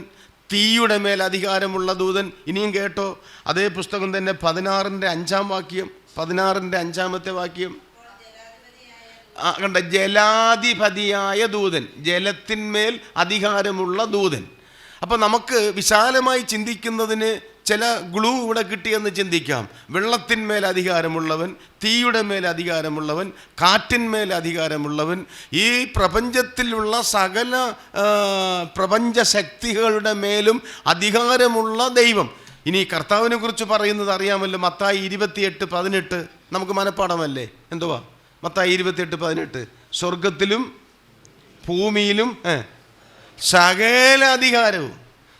തീയുടെ മേൽ അധികാരമുള്ള ദൂതൻ. ഇനിയും കേട്ടോ, അതേ പുസ്തകം തന്നെ 16:5 വാക്യം. 16:5 വാക്യം കണ്ട, ജലാധിപതിയായ ദൂതൻ, ജലത്തിന്മേൽ അധികാരമുള്ള ദൂതൻ. അപ്പോൾ നമുക്ക് വിശാലമായി ചിന്തിക്കുന്നതിന് ചില ഗ്ലൂ ഇവിടെ കിട്ടിയെന്ന് ചിന്തിക്കാം. വെള്ളത്തിന്മേൽ അധികാരമുള്ളവൻ, തീയുടെ മേൽ അധികാരമുള്ളവൻ, കാറ്റിന്മേൽ അധികാരമുള്ളവൻ, ഈ പ്രപഞ്ചത്തിലുള്ള സകല പ്രപഞ്ച ശക്തികളുടെ മേലും അധികാരമുള്ള ദൈവം. ഇനി കർത്താവിനെ കുറിച്ച് പറയുന്നത് അറിയാമല്ലോ. മത്തായി 28:18 നമുക്ക് മനപ്പാടമല്ലേ? എന്തുവാ മത്തായി 28:18? സ്വർഗത്തിലും ഭൂമിയിലും സകല അധികാരവും.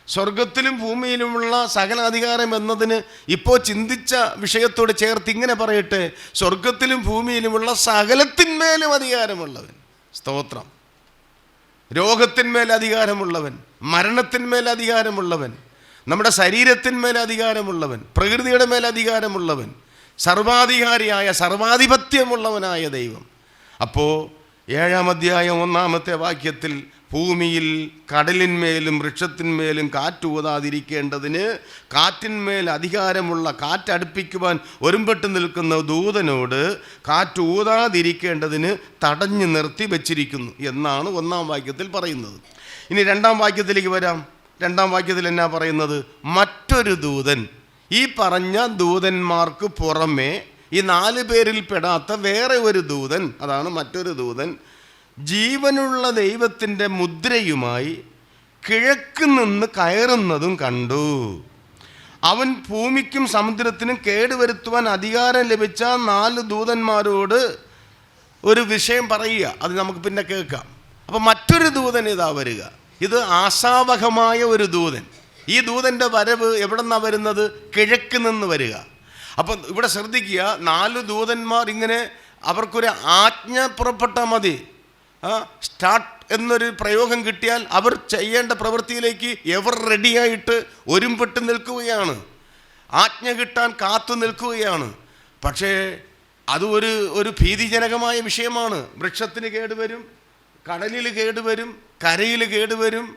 സ്വർഗത്തിലും ഭൂമിയിലുമുള്ള സകല അധികാരം എന്നതിന് ഇപ്പോൾ ചിന്തിച്ച വിഷയത്തോട് ചേർത്ത് ഇങ്ങനെ പറയട്ടെ, സ്വർഗത്തിലും ഭൂമിയിലുമുള്ള സകലത്തിന്മേലും അധികാരമുള്ളവൻ. സ്തോത്രം. രോഗത്തിന്മേൽ അധികാരമുള്ളവൻ, മരണത്തിന്മേൽ അധികാരമുള്ളവൻ, നമ്മുടെ ശരീരത്തിന്മേൽ അധികാരമുള്ളവൻ, പ്രകൃതിയുടെ മേൽ അധികാരമുള്ളവൻ, സർവാധികാരിയായ സർവാധിപത്യമുള്ളവനായ ദൈവം. അപ്പോൾ 7-ാം അധ്യായം 1-ാമത്തെ വാക്യത്തിൽ ഭൂമിയിൽ കടലിന്മേലും വൃക്ഷത്തിന്മേലും കാറ്റൂതാതിരിക്കേണ്ടതിന് കാറ്റിന്മേൽ അധികാരമുള്ള കാറ്റടുപ്പിക്കുവാൻ ഒരുമ്പെട്ട് നിൽക്കുന്ന ദൂതനോട് കാറ്റൂതാതിരിക്കേണ്ടതിന് തടഞ്ഞു നിർത്തി വച്ചിരിക്കുന്നു എന്നാണ് 1-ാം വാക്യത്തിൽ പറയുന്നത്. ഇനി 2-ാം വാക്യത്തിലേക്ക് വരാം. 2-ാം വാക്യത്തിൽ എന്നാ പറയുന്നത്? മറ്റൊരു ദൂതൻ, ഈ പറഞ്ഞ ദൂതന്മാർക്ക് പുറമെ ഈ 4 പേരിൽ പെടാത്ത വേറെ ഒരു ദൂതൻ, അതാണ് മറ്റൊരു ദൂതൻ, ജീവനുള്ള ദൈവത്തിൻ്റെ മുദ്രയുമായി കിഴക്ക് നിന്ന് കയറുന്നതും കണ്ടു. അവൻ ഭൂമിക്കും സമുദ്രത്തിനും കേടുവരുത്തുവാൻ അധികാരം ലഭിച്ച 4 ദൂതന്മാരോട് ഒരു വിഷയം പറയുക. അത് നമുക്ക് പിന്നെ കേൾക്കാം. അപ്പം മറ്റൊരു ദൂതൻ ഇതാ വരിക. ഇത് ആശാവഹമായ ഒരു ദൂതൻ. ഈ ദൂതൻ്റെ വരവ് എവിടെ നിന്നാണ് വരുന്നത്? കിഴക്ക് നിന്ന് വരിക. അപ്പം ഇവിടെ ശ്രദ്ധിക്കുക, 4 ദൂതന്മാർ ഇങ്ങനെ അവർക്കൊരു ആജ്ഞ പുറപ്പെട്ടാൽ മതി. സ്റ്റാർട്ട് എന്നൊരു പ്രയോഗം കിട്ടിയാൽ അവർ ചെയ്യേണ്ട പ്രവൃത്തിയിലേക്ക് എവർ റെഡിയായിട്ട് ഒരുമ്പെട്ട് നിൽക്കുകയാണ്, ആജ്ഞ കിട്ടാൻ കാത്തു നിൽക്കുകയാണ്. പക്ഷേ അത് ഒരു ഭീതിജനകമായ വിഷയമാണ്. വൃക്ഷത്തിന് കേടുവരും, കടലിൽ കേടുവരും, കരയിൽ കേടുവരും.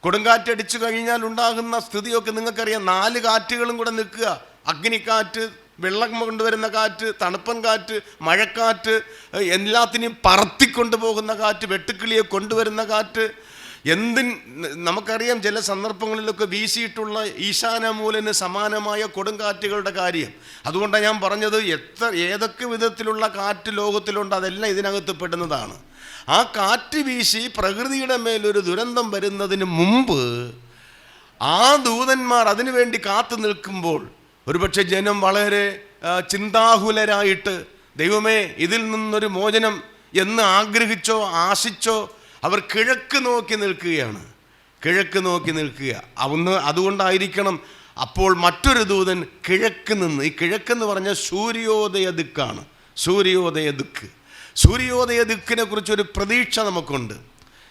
കൊടുങ്കാറ്റടിച്ചു കഴിഞ്ഞാൽ ഉണ്ടാകുന്ന സ്ഥിതിയൊക്കെ നിങ്ങൾക്കറിയാം. 4 കാറ്റുകളും കൂടെ നിൽക്കുക. അഗ്നിക്കാറ്റ്, വെള്ളം കൊണ്ടുവരുന്ന കാറ്റ്, തണുപ്പൻ കാറ്റ്, മഴക്കാറ്റ്, എല്ലാത്തിനെയും പറത്തിക്കൊണ്ടു പോകുന്ന കാറ്റ്, വെട്ടുക്കിളിയെ കൊണ്ടുവരുന്ന കാറ്റ്. നമുക്കറിയാം ചില സന്ദർഭങ്ങളിലൊക്കെ വീശിയിട്ടുള്ള ഈശാനമൂലന് സമാനമായ കൊടുങ്കാറ്റുകളുടെ കാര്യം. അതുകൊണ്ടാണ് ഞാൻ പറഞ്ഞത്, ഏതൊക്കെ വിധത്തിലുള്ള കാറ്റ് ലോകത്തിലുണ്ട് അതെല്ലാം ഇതിനകത്ത് പെടുന്നതാണ്. ആ കാറ്റ് വീശി പ്രകൃതിയുടെ മേലൊരു ദുരന്തം വരുന്നതിന് മുമ്പ് ആ ദൂതന്മാർ അതിനുവേണ്ടി കാത്തു നിൽക്കുമ്പോൾ ഒരുപക്ഷെ ജനം വളരെ ചിന്താകുലരായിട്ട്, ദൈവമേ ഇതിൽ നിന്നൊരു മോചനം എന്ന് ആഗ്രഹിച്ചോ ആശിച്ചോ അവർ കിഴക്ക് നോക്കി നിൽക്കുകയാണ്. കിഴക്ക് നോക്കി നിൽക്കുക. അതുകൊണ്ടായിരിക്കണം അപ്പോൾ മറ്റൊരു ദൂതൻ കിഴക്ക് നിന്ന്, ഈ കിഴക്കെന്ന് പറഞ്ഞാൽ സൂര്യോദയ ദിക്കാണ്. സൂര്യോദയ ദിക്ക്. സൂര്യോദയ ദിക്കിനെ കുറിച്ചൊരു പ്രതീക്ഷ നമുക്കുണ്ട്.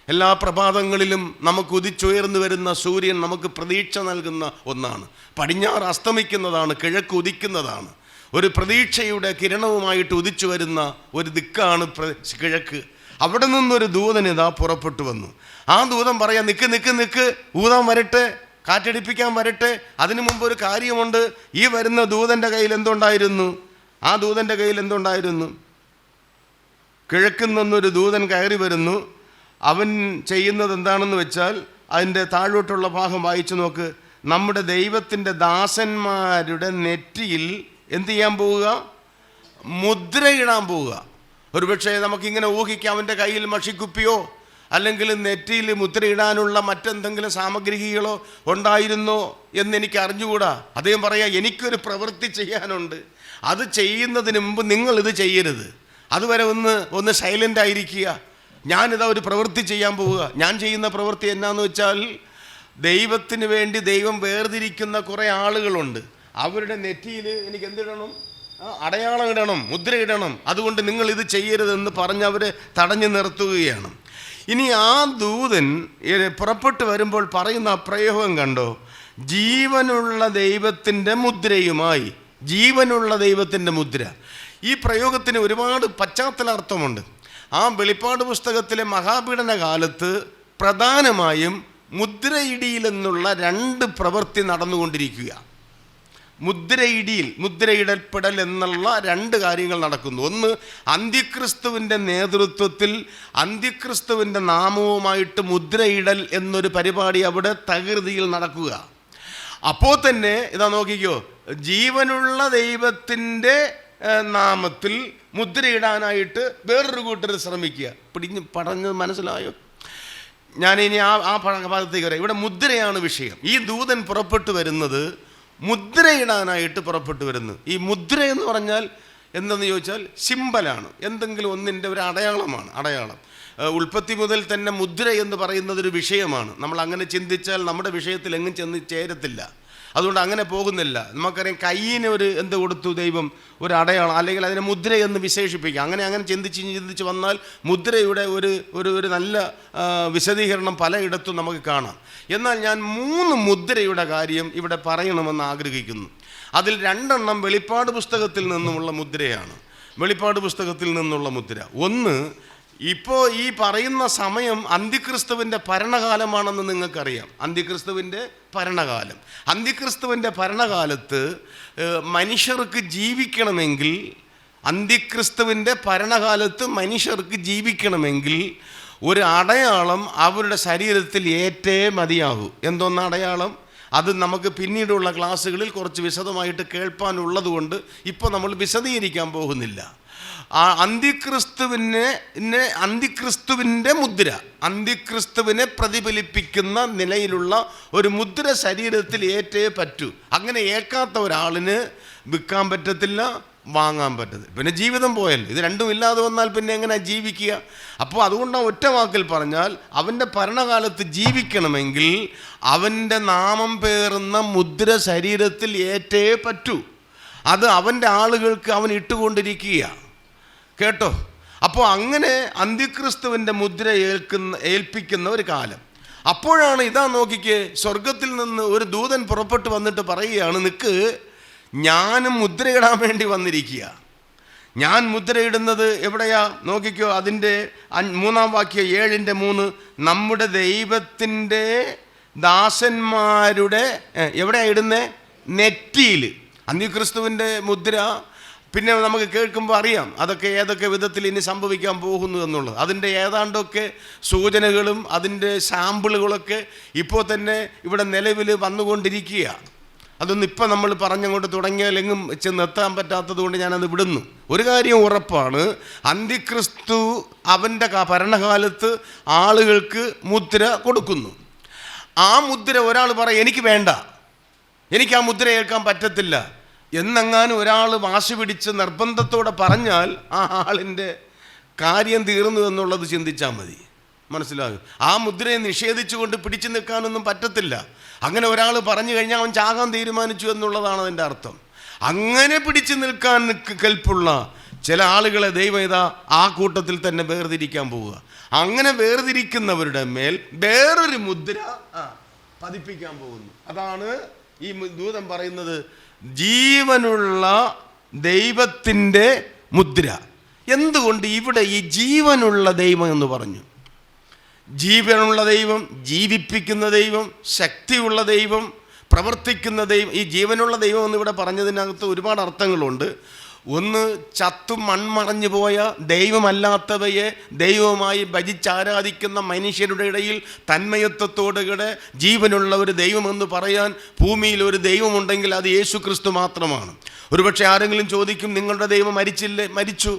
എല്ലാ പ്രഭാതങ്ങളിലും നമുക്ക് ഉദിച്ചുയർന്നു വരുന്ന സൂര്യൻ നമുക്ക് പ്രതീക്ഷ നൽകുന്ന ഒന്നാണ്. പടിഞ്ഞാറ് അസ്തമിക്കുന്നതാണ്, കിഴക്ക് ഉദിക്കുന്നതാണ്. ഒരു പ്രതീക്ഷയുടെ കിരണവുമായിട്ട് ഉദിച്ചു വരുന്ന ഒരു ദിക്കാണ് കിഴക്ക്. അവിടെ നിന്നൊരു ദൂതൻ ഇതാ പുറപ്പെട്ടു വന്നു. ആ ദൂതൻ പറയാം, നിക്ക് ഊതാൻ വരട്ടെ, കാറ്റടിപ്പിക്കാൻ വരട്ടെ. അതിനു മുമ്പ് ഒരു കാര്യമുണ്ട്. ഈ വരുന്ന ദൂതൻ്റെ കയ്യിൽ എന്തുണ്ടായിരുന്നു? ആ ദൂതൻ്റെ കയ്യിൽ എന്തുണ്ടായിരുന്നു? കിഴക്കിൽ നിന്നൊരു ദൂതൻ കയറി വരുന്നു. അവൻ ചെയ്യുന്നത് എന്താണെന്ന് വെച്ചാൽ, അതിൻ്റെ താഴോട്ടുള്ള ഭാഗം വായിച്ചു നോക്ക്. നമ്മുടെ ദൈവത്തിൻ്റെ ദാസന്മാരുടെ നെറ്റിയിൽ എന്ത് ചെയ്യാൻ പോവുക? മുദ്രയിടാൻ പോവുക. ഒരുപക്ഷെ നമുക്കിങ്ങനെ ഊഹിക്കാം, അവൻ്റെ കയ്യിൽ മഷിക്കുപ്പിയോ അല്ലെങ്കിൽ നെറ്റിയിൽ മുദ്രയിടാനുള്ള മറ്റെന്തെങ്കിലും സാമഗ്രികളോ ഉണ്ടായിരുന്നോ എന്നെനിക്ക് അറിഞ്ഞുകൂടാ. അദ്ദേഹം പറയാം, എനിക്കൊരു പ്രവൃത്തി ചെയ്യാനുണ്ട്. അത് ചെയ്യുന്നതിന് മുമ്പ് നിങ്ങളിത് ചെയ്യരുത്. അതുവരെ ഒന്ന് സൈലൻ്റ് ആയിരിക്കുക. ഞാനിതാ ഒരു പ്രവൃത്തി ചെയ്യാൻ പോവുക. ഞാൻ ചെയ്യുന്ന പ്രവൃത്തി എന്നാന്ന് വെച്ചാൽ, ദൈവത്തിന് വേണ്ടി ദൈവം വേർതിരിക്കുന്ന കുറേ ആളുകളുണ്ട്. അവരുടെ നെറ്റിയിൽ എനിക്ക് എന്തിടണം? അടയാളം ഇടണം, മുദ്ര ഇടണം. അതുകൊണ്ട് നിങ്ങൾ ഇത് ചെയ്യരുതെന്ന് പറഞ്ഞ് അവരെ തടഞ്ഞു നിർത്തുകയാണ്. ഇനി ആ ദൂതൻ പുറപ്പെട്ടു വരുമ്പോൾ പറയുന്ന പ്രയോഗം കണ്ടോ? ജീവനുള്ള ദൈവത്തിൻ്റെ മുദ്രയുമായി. ജീവനുള്ള ദൈവത്തിൻ്റെ മുദ്ര. ഈ പ്രയോഗത്തിന് ഒരുപാട് പശ്ചാത്തല അർത്ഥമുണ്ട്. ആ വെളിപ്പാട് പുസ്തകത്തിലെ മഹാപീഡന കാലത്ത് പ്രധാനമായും മുദ്രയിടിയിലെന്നുള്ള 2 പ്രവൃത്തി നടന്നുകൊണ്ടിരിക്കുക. മുദ്രയിടൽപ്പെടൽ എന്നുള്ള 2 കാര്യങ്ങൾ നടക്കുന്നു. ഒന്ന്, അന്ത്യക്രിസ്തുവിൻ്റെ നേതൃത്വത്തിൽ അന്ത്യക്രിസ്തുവിൻ്റെ നാമവുമായിട്ട് മുദ്രയിടൽ എന്നൊരു പരിപാടി അവിടെ തകൃതിയിൽ നടക്കുക. അപ്പോൾ തന്നെ ഇതാ നോക്കിക്കോ, ജീവനുള്ള ദൈവത്തിൻ്റെ നാമത്തിൽ മുദ്രയിടാനായിട്ട് വേറൊരു കൂട്ടർ ശ്രമിക്കുക. പറഞ്ഞത് മനസ്സിലായോ? ഞാനിനി ആ ഭാഗത്തേക്ക് വരാം. ഇവിടെ മുദ്രയാണ് വിഷയം. ഈ ദൂതൻ പുറപ്പെട്ടു വരുന്നത് മുദ്രയിടാനായിട്ട് പുറപ്പെട്ടു വരുന്നു. ഈ മുദ്ര എന്ന് പറഞ്ഞാൽ എന്തെന്ന് ചോദിച്ചാൽ സിമ്പലാണ്, എന്തെങ്കിലും ഒന്നിൻ്റെ ഒരു അടയാളമാണ്. അടയാളം ഉൽപ്പത്തി മുതൽ തന്നെ മുദ്ര എന്ന് പറയുന്നതൊരു വിഷയമാണ്. നമ്മൾ അങ്ങനെ ചിന്തിച്ചാൽ നമ്മുടെ വിഷയത്തിൽ എങ്ങും ചെന്ന് ചേരത്തില്ല. അതുകൊണ്ട് അങ്ങനെ പോകുന്നില്ല. നമുക്കറിയാം, കയ്യിന് എന്ത് കൊടുത്തു ദൈവം? ഒരു അടയാളം, അല്ലെങ്കിൽ അതിനെ മുദ്ര എന്ന് വിശേഷിപ്പിക്കുക. അങ്ങനെ ചിന്തിച്ച് വന്നാൽ മുദ്രയുടെ ഒരു നല്ല വിശദീകരണം പലയിടത്തും നമുക്ക് കാണാം. എന്നാൽ ഞാൻ 3 മുദ്രയുടെ കാര്യം ഇവിടെ പറയണമെന്ന് ആഗ്രഹിക്കുന്നു. അതിൽ 2 വെളിപ്പാട് പുസ്തകത്തിൽ നിന്നുമുള്ള മുദ്രയാണ്. വെളിപ്പാട് പുസ്തകത്തിൽ നിന്നുള്ള മുദ്ര. ഒന്ന്, ഇപ്പോൾ ഈ പറയുന്ന സമയം അന്തിക്രിസ്തുവിൻ്റെ ഭരണകാലമാണെന്ന് നിങ്ങൾക്കറിയാം. അന്തിക്രിസ്തുവിൻ്റെ ഭരണകാലം. അന്തിക്രിസ്തുവിൻ്റെ ഭരണകാലത്ത് മനുഷ്യർക്ക് ജീവിക്കണമെങ്കിൽ, അന്തിക്രിസ്തുവിൻ്റെ ഭരണകാലത്ത് മനുഷ്യർക്ക് ജീവിക്കണമെങ്കിൽ ഒരു അടയാളം അവരുടെ ശരീരത്തിൽ ഏറ്റേ മതിയാകൂ. എന്തോന്ന് അടയാളം? അത് നമുക്ക് പിന്നീടുള്ള ക്ലാസ്സുകളിൽ കുറച്ച് വിശദമായിട്ട് കേൾപ്പാനുള്ളത് കൊണ്ട് ഇപ്പോൾ നമ്മൾ വിശദീകരിക്കാൻ പോകുന്നില്ല. ആ അന്തിക്രിസ്തുവിൻ്റെ മുദ്ര, അന്തിക്രിസ്തുവിനെ പ്രതിഫലിപ്പിക്കുന്ന നിലയിലുള്ള ഒരു മുദ്ര ശരീരത്തിൽ ഏറ്റേ പറ്റൂ. അങ്ങനെ ഏക്കാത്ത ഒരാളിന് വിൽക്കാൻ പറ്റത്തില്ല, വാങ്ങാൻ പറ്റത്തില്ല. പിന്നെ ജീവിതം പോയല്ലോ. ഇത് രണ്ടും ഇല്ലാതെ വന്നാൽ പിന്നെ എങ്ങനെ ജീവിക്കുക? അപ്പോൾ അതുകൊണ്ട് ഒറ്റ വാക്കിൽ പറഞ്ഞാൽ, അവൻ്റെ ഭരണകാലത്ത് ജീവിക്കണമെങ്കിൽ അവൻ്റെ നാമം പേറുന്ന മുദ്ര ശരീരത്തിൽ ഏറ്റേ പറ്റൂ. അത് അവൻ്റെ ആളുകൾക്ക് അവൻ ഇട്ടുകൊണ്ടിരിക്കുക. കേട്ടോ? അപ്പോൾ അങ്ങനെ അന്തിക്രിസ്തുവിൻ്റെ മുദ്ര ഏൽപ്പിക്കുന്ന ഒരു കാലം. അപ്പോഴാണ് ഇതാ നോക്കിക്ക്, സ്വർഗത്തിൽ നിന്ന് ഒരു ദൂതൻ പുറപ്പെട്ടു വന്നിട്ട് പറയുകയാണ്, നിനക്ക് ഞാനും മുദ്രയിടാൻ വേണ്ടി വന്നിരിക്കുക. ഞാൻ മുദ്രയിടുന്നത് എവിടെയാ നോക്കിക്കോ. അതിൻ്റെ 3-ാം വാക്യം 7:3, നമ്മുടെ ദൈവത്തിൻ്റെ ദാസന്മാരുടെ എവിടെയാണ് ഇടുന്നേ? നെറ്റിയിൽ. അന്തിക്രിസ്തുവിൻ്റെ മുദ്ര പിന്നെ നമുക്ക് കേൾക്കുമ്പോൾ അറിയാം അതൊക്കെ ഏതൊക്കെ വിധത്തിൽ ഇനി സംഭവിക്കാൻ പോകുന്നു എന്നുള്ളത്. അതിൻ്റെ ഏതാണ്ടൊക്കെ സൂചനകളും അതിൻ്റെ സാമ്പിളുകളൊക്കെ ഇപ്പോൾ തന്നെ ഇവിടെ നിലവിൽ വന്നുകൊണ്ടിരിക്കുക. അതൊന്നും ഇപ്പം നമ്മൾ പറഞ്ഞങ്ങോട്ട് തുടങ്ങിയാൽ എങ്ങും ചെന്നെത്താൻ പറ്റാത്തത് കൊണ്ട് ഞാനത് വിടുന്നു. ഒരു കാര്യം ഉറപ്പാണ്, അന്തിക്രിസ്തു അവൻ്റെ ഭരണകാലത്ത് ആളുകൾക്ക് മുദ്ര കൊടുക്കുന്നു. ആ മുദ്ര ഒരാൾ പറയും എനിക്ക് വേണ്ട, എനിക്ക് ആ മുദ്ര ഏൽക്കാൻ പറ്റത്തില്ല എന്നെങ്ങാനും ഒരാൾ വാശി പിടിച്ച് നിർബന്ധത്തോടെ പറഞ്ഞാൽ ആ ആളിൻ്റെ കാര്യം തീർന്നു എന്നുള്ളത് ചിന്തിച്ചാൽ മതി. മനസ്സിലാകും? ആ മുദ്രയെ നിഷേധിച്ചുകൊണ്ട് പിടിച്ചു നിൽക്കാനൊന്നും പറ്റത്തില്ല. അങ്ങനെ ഒരാൾ പറഞ്ഞു കഴിഞ്ഞാൽ അവൻ ചാകാൻ തീരുമാനിച്ചു എന്നുള്ളതാണ് അതിൻ്റെ അർത്ഥം. അങ്ങനെ പിടിച്ചു നിൽക്കാൻ കെൽപ്പുള്ള ചില ആളുകളെ ദൈവം ഇതാ ആ കൂട്ടത്തിൽ തന്നെ വേർതിരിക്കാൻ പോവുക. അങ്ങനെ വേർതിരിക്കുന്നവരുടെ മേൽ വേറൊരു മുദ്ര പതിപ്പിക്കാൻ പോകുന്നു. അതാണ് ഈ ദൂതൻ പറയുന്നത്, ജീവനുള്ള ദൈവത്തിൻ്റെ മുദ്ര. എന്തുകൊണ്ട് ഇവിടെ ഈ ജീവനുള്ള ദൈവം എന്ന് പറഞ്ഞു? ജീവനുള്ള ദൈവം, ജീവിപ്പിക്കുന്ന ദൈവം, ശക്തിയുള്ള ദൈവം, പ്രവർത്തിക്കുന്ന ദൈവം. ഈ ജീവനുള്ള ദൈവം എന്നിവിടെ പറഞ്ഞതിനകത്ത് ഒരുപാട് അർത്ഥങ്ങളുണ്ട്. ഒന്ന്, ചത്തും മൺമറഞ്ഞു പോയ ദൈവമല്ലാത്തവയെ ദൈവമായി ഭജിച്ചാരാധിക്കുന്ന മനുഷ്യരുടെ ഇടയിൽ തന്മയത്വത്തോടുകൂടെ ജീവനുള്ള ഒരു ദൈവമെന്ന് പറയാൻ ഭൂമിയിൽ ഒരു ദൈവമുണ്ടെങ്കിൽ അത് യേശു ക്രിസ്തു മാത്രമാണ്. ഒരുപക്ഷെ ആരെങ്കിലും ചോദിക്കും, നിങ്ങളുടെ ദൈവം മരിച്ചില്ലേ? മരിച്ചു.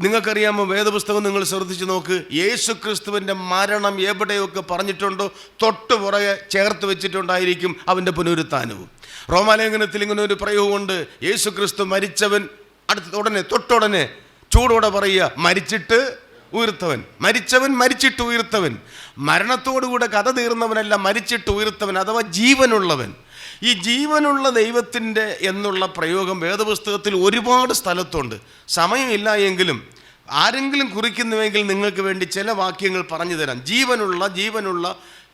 നിങ്ങൾക്കറിയാമോ, വേദപുസ്തകം നിങ്ങൾ ശ്രദ്ധിച്ച് നോക്ക്, യേശു ക്രിസ്തുവിൻ്റെ മരണം എവിടെയൊക്കെ പറഞ്ഞിട്ടുണ്ടോ തൊട്ട് പുറകെ ചേർത്ത് വെച്ചിട്ടുണ്ടായിരിക്കും അവൻ്റെ പുനരുത്ഥാനവും. റോമാലേഖനത്തിൽ ഇങ്ങനെ ഒരു പ്രയോഗമുണ്ട്, യേശു ക്രിസ്തു മരിച്ചവൻ, തൊട്ടുടനെ ചൂടോടെ പറയുക, മരിച്ചിട്ട് ഉയർത്തവൻ. മരിച്ചവൻ, മരിച്ചിട്ട് ഉയർത്തവൻ. മരണത്തോടുകൂടെ കഥ തീർന്നവനല്ല, മരിച്ചിട്ട് ഉയർത്തവൻ അഥവാ ജീവനുള്ളവൻ. ഈ ജീവനുള്ള ദൈവത്തിൻ്റെ എന്നുള്ള പ്രയോഗം വേദപുസ്തകത്തിൽ ഒരുപാട് സ്ഥലത്തുണ്ട്. സമയമില്ല എങ്കിലും ആരെങ്കിലും കുറിക്കുന്നുവെങ്കിൽ നിങ്ങൾക്ക് വേണ്ടി ചില വാക്യങ്ങൾ പറഞ്ഞു തരാം. ജീവനുള്ള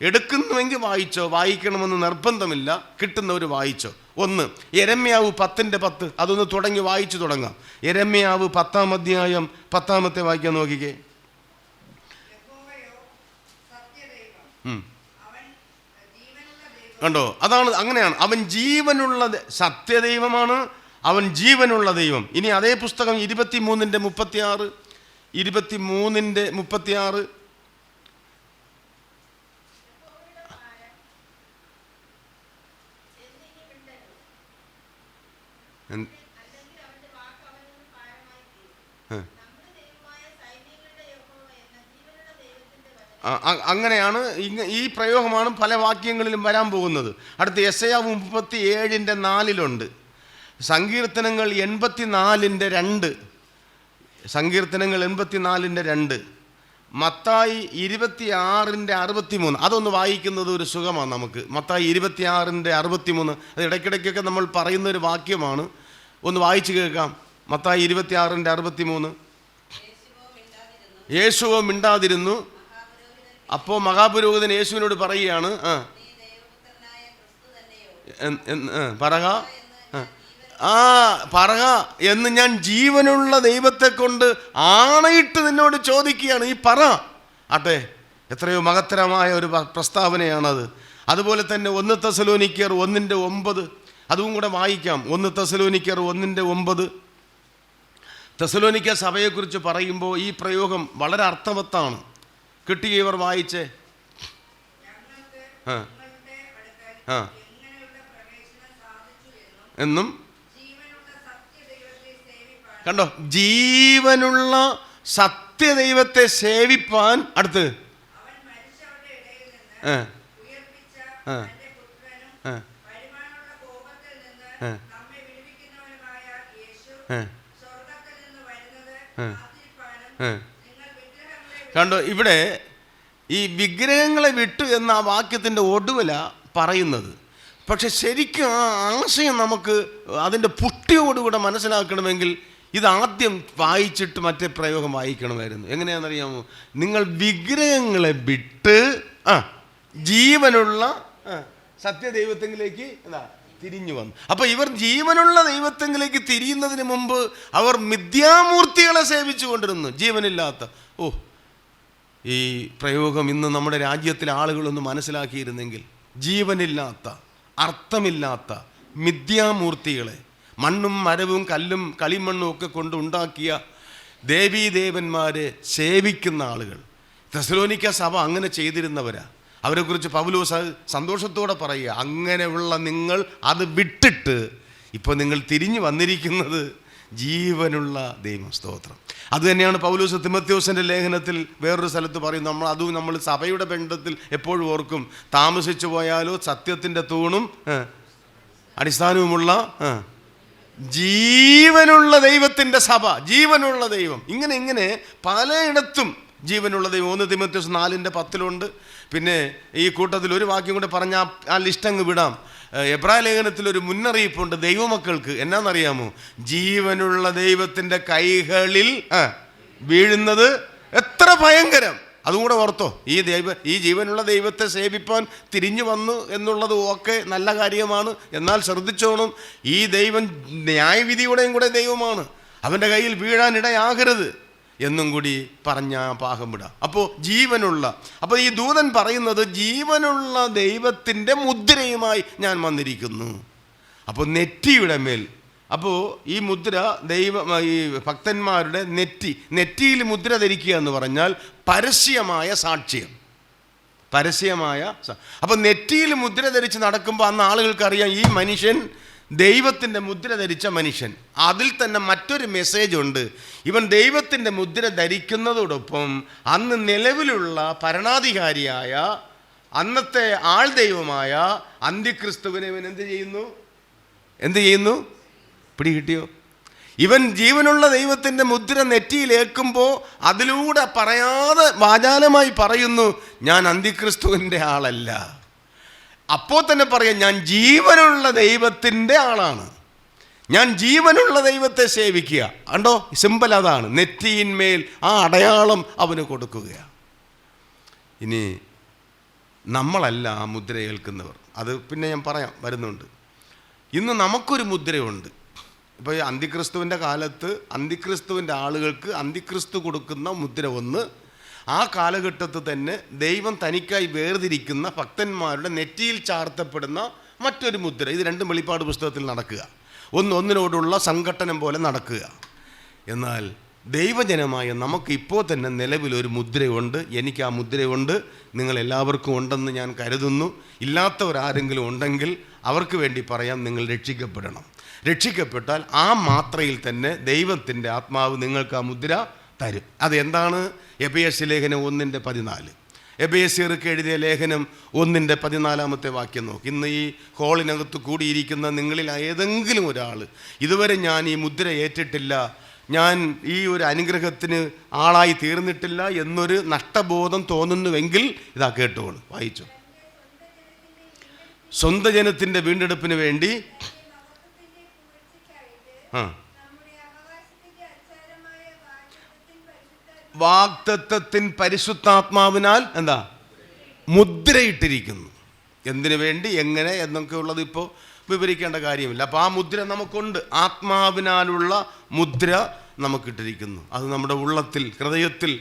എടുക്കുന്നുവെങ്കിൽ വായിച്ചോ, വായിക്കണമെന്ന് നിർബന്ധമില്ല, കിട്ടുന്നവർ വായിച്ചോ. ഒന്ന്, യെരമ്യാവ് 10:10, അതൊന്ന് തുടങ്ങി വായിച്ചു തുടങ്ങാം. യെരമ്യാവ് 10-ാം അധ്യായം 10-ാമത്തെ വാക്യം നോക്കിക്കേ. കണ്ടോ? അതാണ്, അങ്ങനെയാണ്. അവൻ ജീവനുള്ള സത്യദൈവമാണ്, അവൻ ജീവനുള്ള ദൈവം. ഇനി അതേ പുസ്തകം 23:36, 23:36, അങ്ങനെയാണ്. ഈ പ്രയോഗമാണ് പല വാക്യങ്ങളിലും വരാൻ പോകുന്നത്. അടുത്ത യെശയ്യാവ് 37:4 സങ്കീർത്തനങ്ങൾ 84:2, സങ്കീർത്തനങ്ങൾ 84:2, മത്തായി 26:63. അതൊന്ന് വായിക്കുന്നത് ഒരു സുഖമാണ് നമുക്ക്. മത്തായി 26:63, അത് ഇടയ്ക്കിടയ്ക്കൊക്കെ നമ്മൾ പറയുന്നൊരു വാക്യമാണ്. ഒന്ന് വായിച്ചു കേൾക്കാം. മത്തായി 26:63. യേശുവോ മിണ്ടാതിരുന്നു. അപ്പോൾ മഹാപുരോഹിതൻ യേശുവിനോട് പറയുകയാണ്, പറക പറക എന്ന് ഞാൻ ജീവനുള്ള ദൈവത്തെ കൊണ്ട് ആണയിട്ട് നിന്നോട് ചോദിക്കുകയാണ്. ഈ പറ ആട്ടെ, എത്രയോ മഹത്തരമായ ഒരു പ്രസ്താവനയാണത്. അതുപോലെ തന്നെ 1 തെസ്സലോനിക്കർ 1:9 അതും കൂടെ വായിക്കാം. 1 തെസ്സലോനിക്കർ 1:9. തെസ്സലോനിക്ക സഭയെക്കുറിച്ച് പറയുമ്പോൾ ഈ പ്രയോഗം വളരെ അർത്ഥവത്താണ്. കിട്ടിയവർ വായിച്ചേ. എന്നും കണ്ടോ, ജീവനുള്ള സത്യദൈവത്തെ സേവിപ്പാൻ. അടുത്ത് കണ്ടോ, ഇവിടെ ഈ വിഗ്രഹങ്ങളെ വിട്ടു എന്ന ആ വാക്യത്തിൻ്റെ ഒടുവില പറയുന്നത്. പക്ഷെ ശരിക്കും ആ ആശയം നമുക്ക് അതിൻ്റെ പുഷ്ടിയോടുകൂടെ മനസ്സിലാക്കണമെങ്കിൽ ഇതാദ്യം വായിച്ചിട്ട് മറ്റേ പ്രയോഗം വായിക്കണമായിരുന്നു. എങ്ങനെയാണെന്നറിയാമോ? നിങ്ങൾ വിഗ്രഹങ്ങളെ വിട്ട് ജീവനുള്ള സത്യദൈവത്തെങ്കിലേക്ക് തിരിഞ്ഞു വന്നു. അപ്പോൾ ഇവർ ജീവനുള്ള ദൈവത്തെങ്കിലേക്ക് തിരിയുന്നതിന് മുമ്പ് അവർ മിഥ്യാമൂർത്തികളെ സേവിച്ചു കൊണ്ടിരുന്നു, ജീവനില്ലാത്ത. ഈ പ്രയോഗം ഇന്ന് നമ്മുടെ രാജ്യത്തിലെ ആളുകളൊന്ന് മനസ്സിലാക്കിയിരുന്നെങ്കിൽ, ജീവനില്ലാത്ത അർത്ഥമില്ലാത്ത മിഥ്യാമൂർത്തികളെ, മണ്ണും മരവും കല്ലും കളിമണ്ണും ഒക്കെ കൊണ്ട് ഉണ്ടാക്കിയ ദേവീദേവന്മാരെ സേവിക്കുന്ന ആളുകൾ. തെസ്സലോനിക്ക സഭ അങ്ങനെ ചെയ്തിരുന്നവരാ. അവരെക്കുറിച്ച് പൗലോസ് സന്തോഷത്തോടെ പറയുക, അങ്ങനെയുള്ള നിങ്ങൾ അത് വിട്ടിട്ട് ഇപ്പോൾ നിങ്ങൾ തിരിഞ്ഞു വന്നിരിക്കുന്നത് ജീവനുള്ള ദൈവം. സ്തോത്രം. അതുതന്നെയാണ് പൗലോസ് തിമോഥെയോസിൻ്റെ ലേഖനത്തിൽ വേറൊരു സ്ഥലത്ത് പറയും. അതും നമ്മൾ സഭയുടെ ബന്ധത്തിൽ എപ്പോഴും ഓർക്കും. താമസിച്ചു പോയാലോ സത്യത്തിൻ്റെ തൂണും അടിസ്ഥാനവുമുള്ള ജീവനുള്ള ദൈവത്തിൻ്റെ സഭ, ജീവനുള്ള ദൈവം. ഇങ്ങനെ പലയിടത്തും ജീവനുള്ള ദൈവം. 1 തിമോഥെയോസ് 4:10 പിന്നെ ഈ കൂട്ടത്തിൽ ഒരു വാക്യം കൂടെ പറഞ്ഞാൽ ആ ലിസ്റ്റ് അങ്ങ് വിടാം. എബ്രായ ലേഖനത്തിലൊരു മുന്നറിയിപ്പുണ്ട് ദൈവമക്കൾക്ക്. എന്നാന്നറിയാമോ? ജീവനുള്ള ദൈവത്തിൻ്റെ കൈകളിൽ വീഴുന്നത് എത്ര ഭയങ്കരം. അതും കൂടെ ഓർത്തോ. ഈ ജീവനുള്ള ദൈവത്തെ സേവിപ്പാൻ തിരിഞ്ഞു വന്നു എന്നുള്ളത് ഒക്കെ നല്ല കാര്യമാണ്. എന്നാൽ ശ്രദ്ധിച്ചോണം, ഈ ദൈവം ന്യായവിധിയുടെയും കൂടെ ദൈവമാണ്. അവൻ്റെ കയ്യിൽ വീഴാനിടയാകരുത് എന്നും കൂടി പറഞ്ഞ പാകം വിടാം. അപ്പോൾ ജീവനുള്ള, അപ്പോൾ ഈ ദൂതൻ പറയുന്നത് ജീവനുള്ള ദൈവത്തിൻ്റെ മുദ്രയുമായി ഞാൻ വന്നിരിക്കുന്നു. അപ്പോൾ നെറ്റിയുടെ മേൽ, അപ്പോൾ ഈ മുദ്ര ഈ ഭക്തന്മാരുടെ നെറ്റിയിൽ മുദ്ര ധരിക്കുക എന്ന് പറഞ്ഞാൽ പരസ്യമായ സാക്ഷ്യം, അപ്പോൾ നെറ്റിയിൽ മുദ്ര ധരിച്ച് നടക്കുമ്പോൾ അന്ന് ആളുകൾക്കറിയാം ഈ മനുഷ്യൻ ദൈവത്തിൻ്റെ മുദ്ര ധരിച്ച മനുഷ്യൻ. അതിൽ തന്നെ മറ്റൊരു മെസ്സേജ് ഉണ്ട്. ഇവൻ ദൈവത്തിൻ്റെ മുദ്ര ധരിക്കുന്നതോടൊപ്പം അന്ന് നിലവിലുള്ള ഭരണാധികാരിയായ അന്നത്തെ ആൾ ദൈവമായ അന്തിക്രിസ്തുവിനെ ഇവൻ എന്ത് ചെയ്യുന്നു? പിടികിട്ടിയോ? ഇവൻ ജീവനുള്ള ദൈവത്തിൻ്റെ മുദ്ര നെറ്റിയിലേക്കുമ്പോൾ അതിലൂടെ പറയാതെ വാചാലമായി പറയുന്നു, ഞാൻ അന്തിക്രിസ്തുവിൻ്റെ ആളല്ല. അപ്പോൾ തന്നെ പറയാം, ഞാൻ ജീവനുള്ള ദൈവത്തിൻ്റെ ആളാണ്, ഞാൻ ജീവനുള്ള ദൈവത്തെ സേവിക്കുക. കണ്ടോ, സിമ്പിൾ അതാണ്. നെറ്റിയിന്മേൽ ആ അടയാളം അവന് കൊടുക്കുകയാണ്. ഇനി നമ്മളല്ല ആ മുദ്ര ഏൽക്കുന്നവർ. അത് പിന്നെ ഞാൻ പറയാം, വരുന്നുണ്ട്. ഇന്ന് നമുക്കൊരു മുദ്രയുണ്ട്. ഇപ്പോൾ ഈ അന്തിക്രിസ്തുവിൻ്റെ കാലത്ത് അന്തിക്രിസ്തുവിൻ്റെ ആളുകൾക്ക് അന്തിക്രിസ്തു കൊടുക്കുന്ന മുദ്ര ഒന്ന്, ആ കാലഘട്ടത്തിൽ തന്നെ ദൈവം തനിക്കായി വേർതിരിക്കുന്ന ഭക്തന്മാരുടെ നെറ്റിയിൽ ചാർത്തപ്പെടുന്ന മറ്റൊരു മുദ്ര. ഇത് രണ്ടും വെളിപ്പാട് പുസ്തകത്തിൽ നടക്കുക, ഒന്നിനോടുള്ള സംഘട്ടനം പോലെ നടക്കുക. എന്നാൽ ദൈവജനമായ നമുക്ക് ഇപ്പോൾ തന്നെ നിലവിലൊരു മുദ്രയുണ്ട്. എനിക്ക് ആ മുദ്രയുണ്ട്, നിങ്ങളെല്ലാവർക്കും ഉണ്ടെന്ന് ഞാൻ കരുതുന്നു. ഇല്ലാത്തവരാരെങ്കിലും ഉണ്ടെങ്കിൽ അവർക്ക് വേണ്ടി പറയാം, നിങ്ങൾ രക്ഷിക്കപ്പെടണം. രക്ഷിക്കപ്പെട്ടാൽ ആ മാത്രയിൽ തന്നെ ദൈവത്തിൻ്റെ ആത്മാവ് നിങ്ങൾക്ക് ആ മുദ്ര തരും. അതെന്താണ്? എബേസ്യ ലേഖനം 1:14. എബേസ്യർക്ക് എഴുതിയ ലേഖനം 1:14 വാക്യം നോക്കി. ഇന്ന് ഈ ഹോളിനകത്ത് കൂടിയിരിക്കുന്ന നിങ്ങളിൽ ഏതെങ്കിലും ഒരാൾ ഇതുവരെ ഞാൻ ഈ മുദ്ര ഏറ്റിട്ടില്ല, ഞാൻ ഈ ഒരു അനുഗ്രഹത്തിന് ആളായി തീർന്നിട്ടില്ല എന്നൊരു നഷ്ടബോധം തോന്നുന്നുവെങ്കിൽ ഇതാ കേട്ടോളൂ, വായിച്ചു. സ്വന്തം ജനത്തിൻ്റെ വീണ്ടെടുപ്പിന് വേണ്ടി വാഗ്ദത്തത്തിൻ പരിശുദ്ധാത്മാവിനാൽ മുദ്രയിട്ടിരിക്കുന്നു. എന്തിനു വേണ്ടി, എങ്ങനെ എന്നൊക്കെ ഉള്ളത് ഇപ്പോൾ വിവരിക്കേണ്ട കാര്യമില്ല. അപ്പോൾ ആ മുദ്ര നമുക്കുണ്ട്. ആത്മാവിനാലുള്ള മുദ്ര നമുക്കിട്ടിരിക്കുന്നു. അത് നമ്മുടെ ഉള്ളത്തിൽ, ഹൃദയത്തിൽ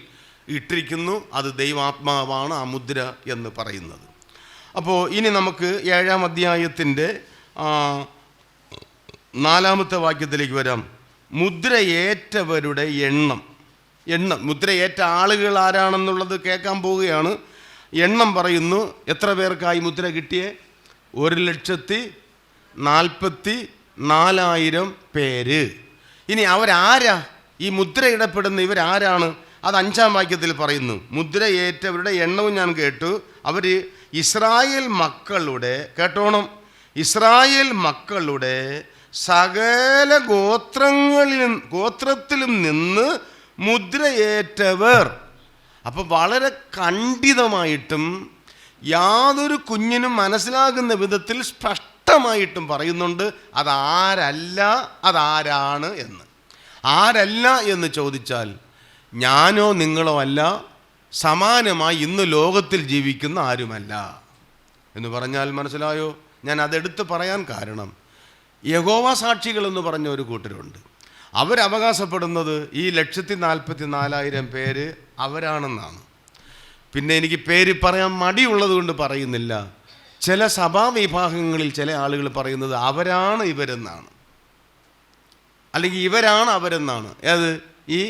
ഇട്ടിരിക്കുന്നു. അത് ദൈവാത്മാവാണ് ആ മുദ്ര എന്ന് പറയുന്നത്. അപ്പോൾ ഇനി നമുക്ക് 7-ാം അധ്യായത്തിൻ്റെ 4-ാമത്തെ വാക്യത്തിലേക്ക് വരാം. മുദ്രയേറ്റവരുടെ എണ്ണം. മുദ്രയേറ്റ ആളുകൾ ആരാണെന്നുള്ളത് കേൾക്കാൻ പോവുകയാണ്. എണ്ണം പറയുന്നു. എത്ര പേർക്കായി മുദ്ര കിട്ടിയേ? 1,44,000 പേര്. ഇനി അവരാരാ? ഈ മുദ്രയിടപ്പെടുന്ന ഇവരാരാണ്? അത് 5-ാം വാക്യത്തിൽ പറയുന്നു. മുദ്രയേറ്റവരുടെ എണ്ണവും ഞാൻ കേട്ടു. അവർ ഇസ്രായേൽ മക്കളുടെ, കേട്ടോണം, ഇസ്രായേൽ മക്കളുടെ സകല ഗോത്രത്തിലും നിന്ന് മുദ്രയേറ്റവർ. അപ്പോൾ വളരെ ഖണ്ഡിതമായിട്ടും യാതൊരു കുഞ്ഞിനും മനസ്സിലാകുന്ന വിധത്തിൽ സ്പഷ്ടമായിട്ടും പറയുന്നുണ്ട് അതാരല്ല, അതാരാണ് എന്ന്. ആരല്ല എന്ന് ചോദിച്ചാൽ ഞാനോ നിങ്ങളോ അല്ല, സമാനമായി ഇന്ന് ലോകത്തിൽ ജീവിക്കുന്ന ആരുമല്ല എന്ന് പറഞ്ഞാൽ മനസ്സിലായോ? ഞാൻ അതെടുത്ത് പറയാൻ കാരണം, യഹോവ സാക്ഷികൾ എന്ന് പറഞ്ഞ ഒരു കൂട്ടരുണ്ട്. അവരവകാശപ്പെടുന്നത് ഈ 1,44,000 പേര് അവരാണെന്നാണ്. പിന്നെ എനിക്ക് പേര് പറയാൻ മടിയുള്ളത് കൊണ്ട് പറയുന്നില്ല. ചില സഭാവിഭാഗങ്ങളിൽ ചില ആളുകൾ പറയുന്നത് അവരാണ് ഇവരെന്നാണ്, അല്ലെങ്കിൽ ഇവരാണ് അവരെന്നാണ്. ഏത്? ഈ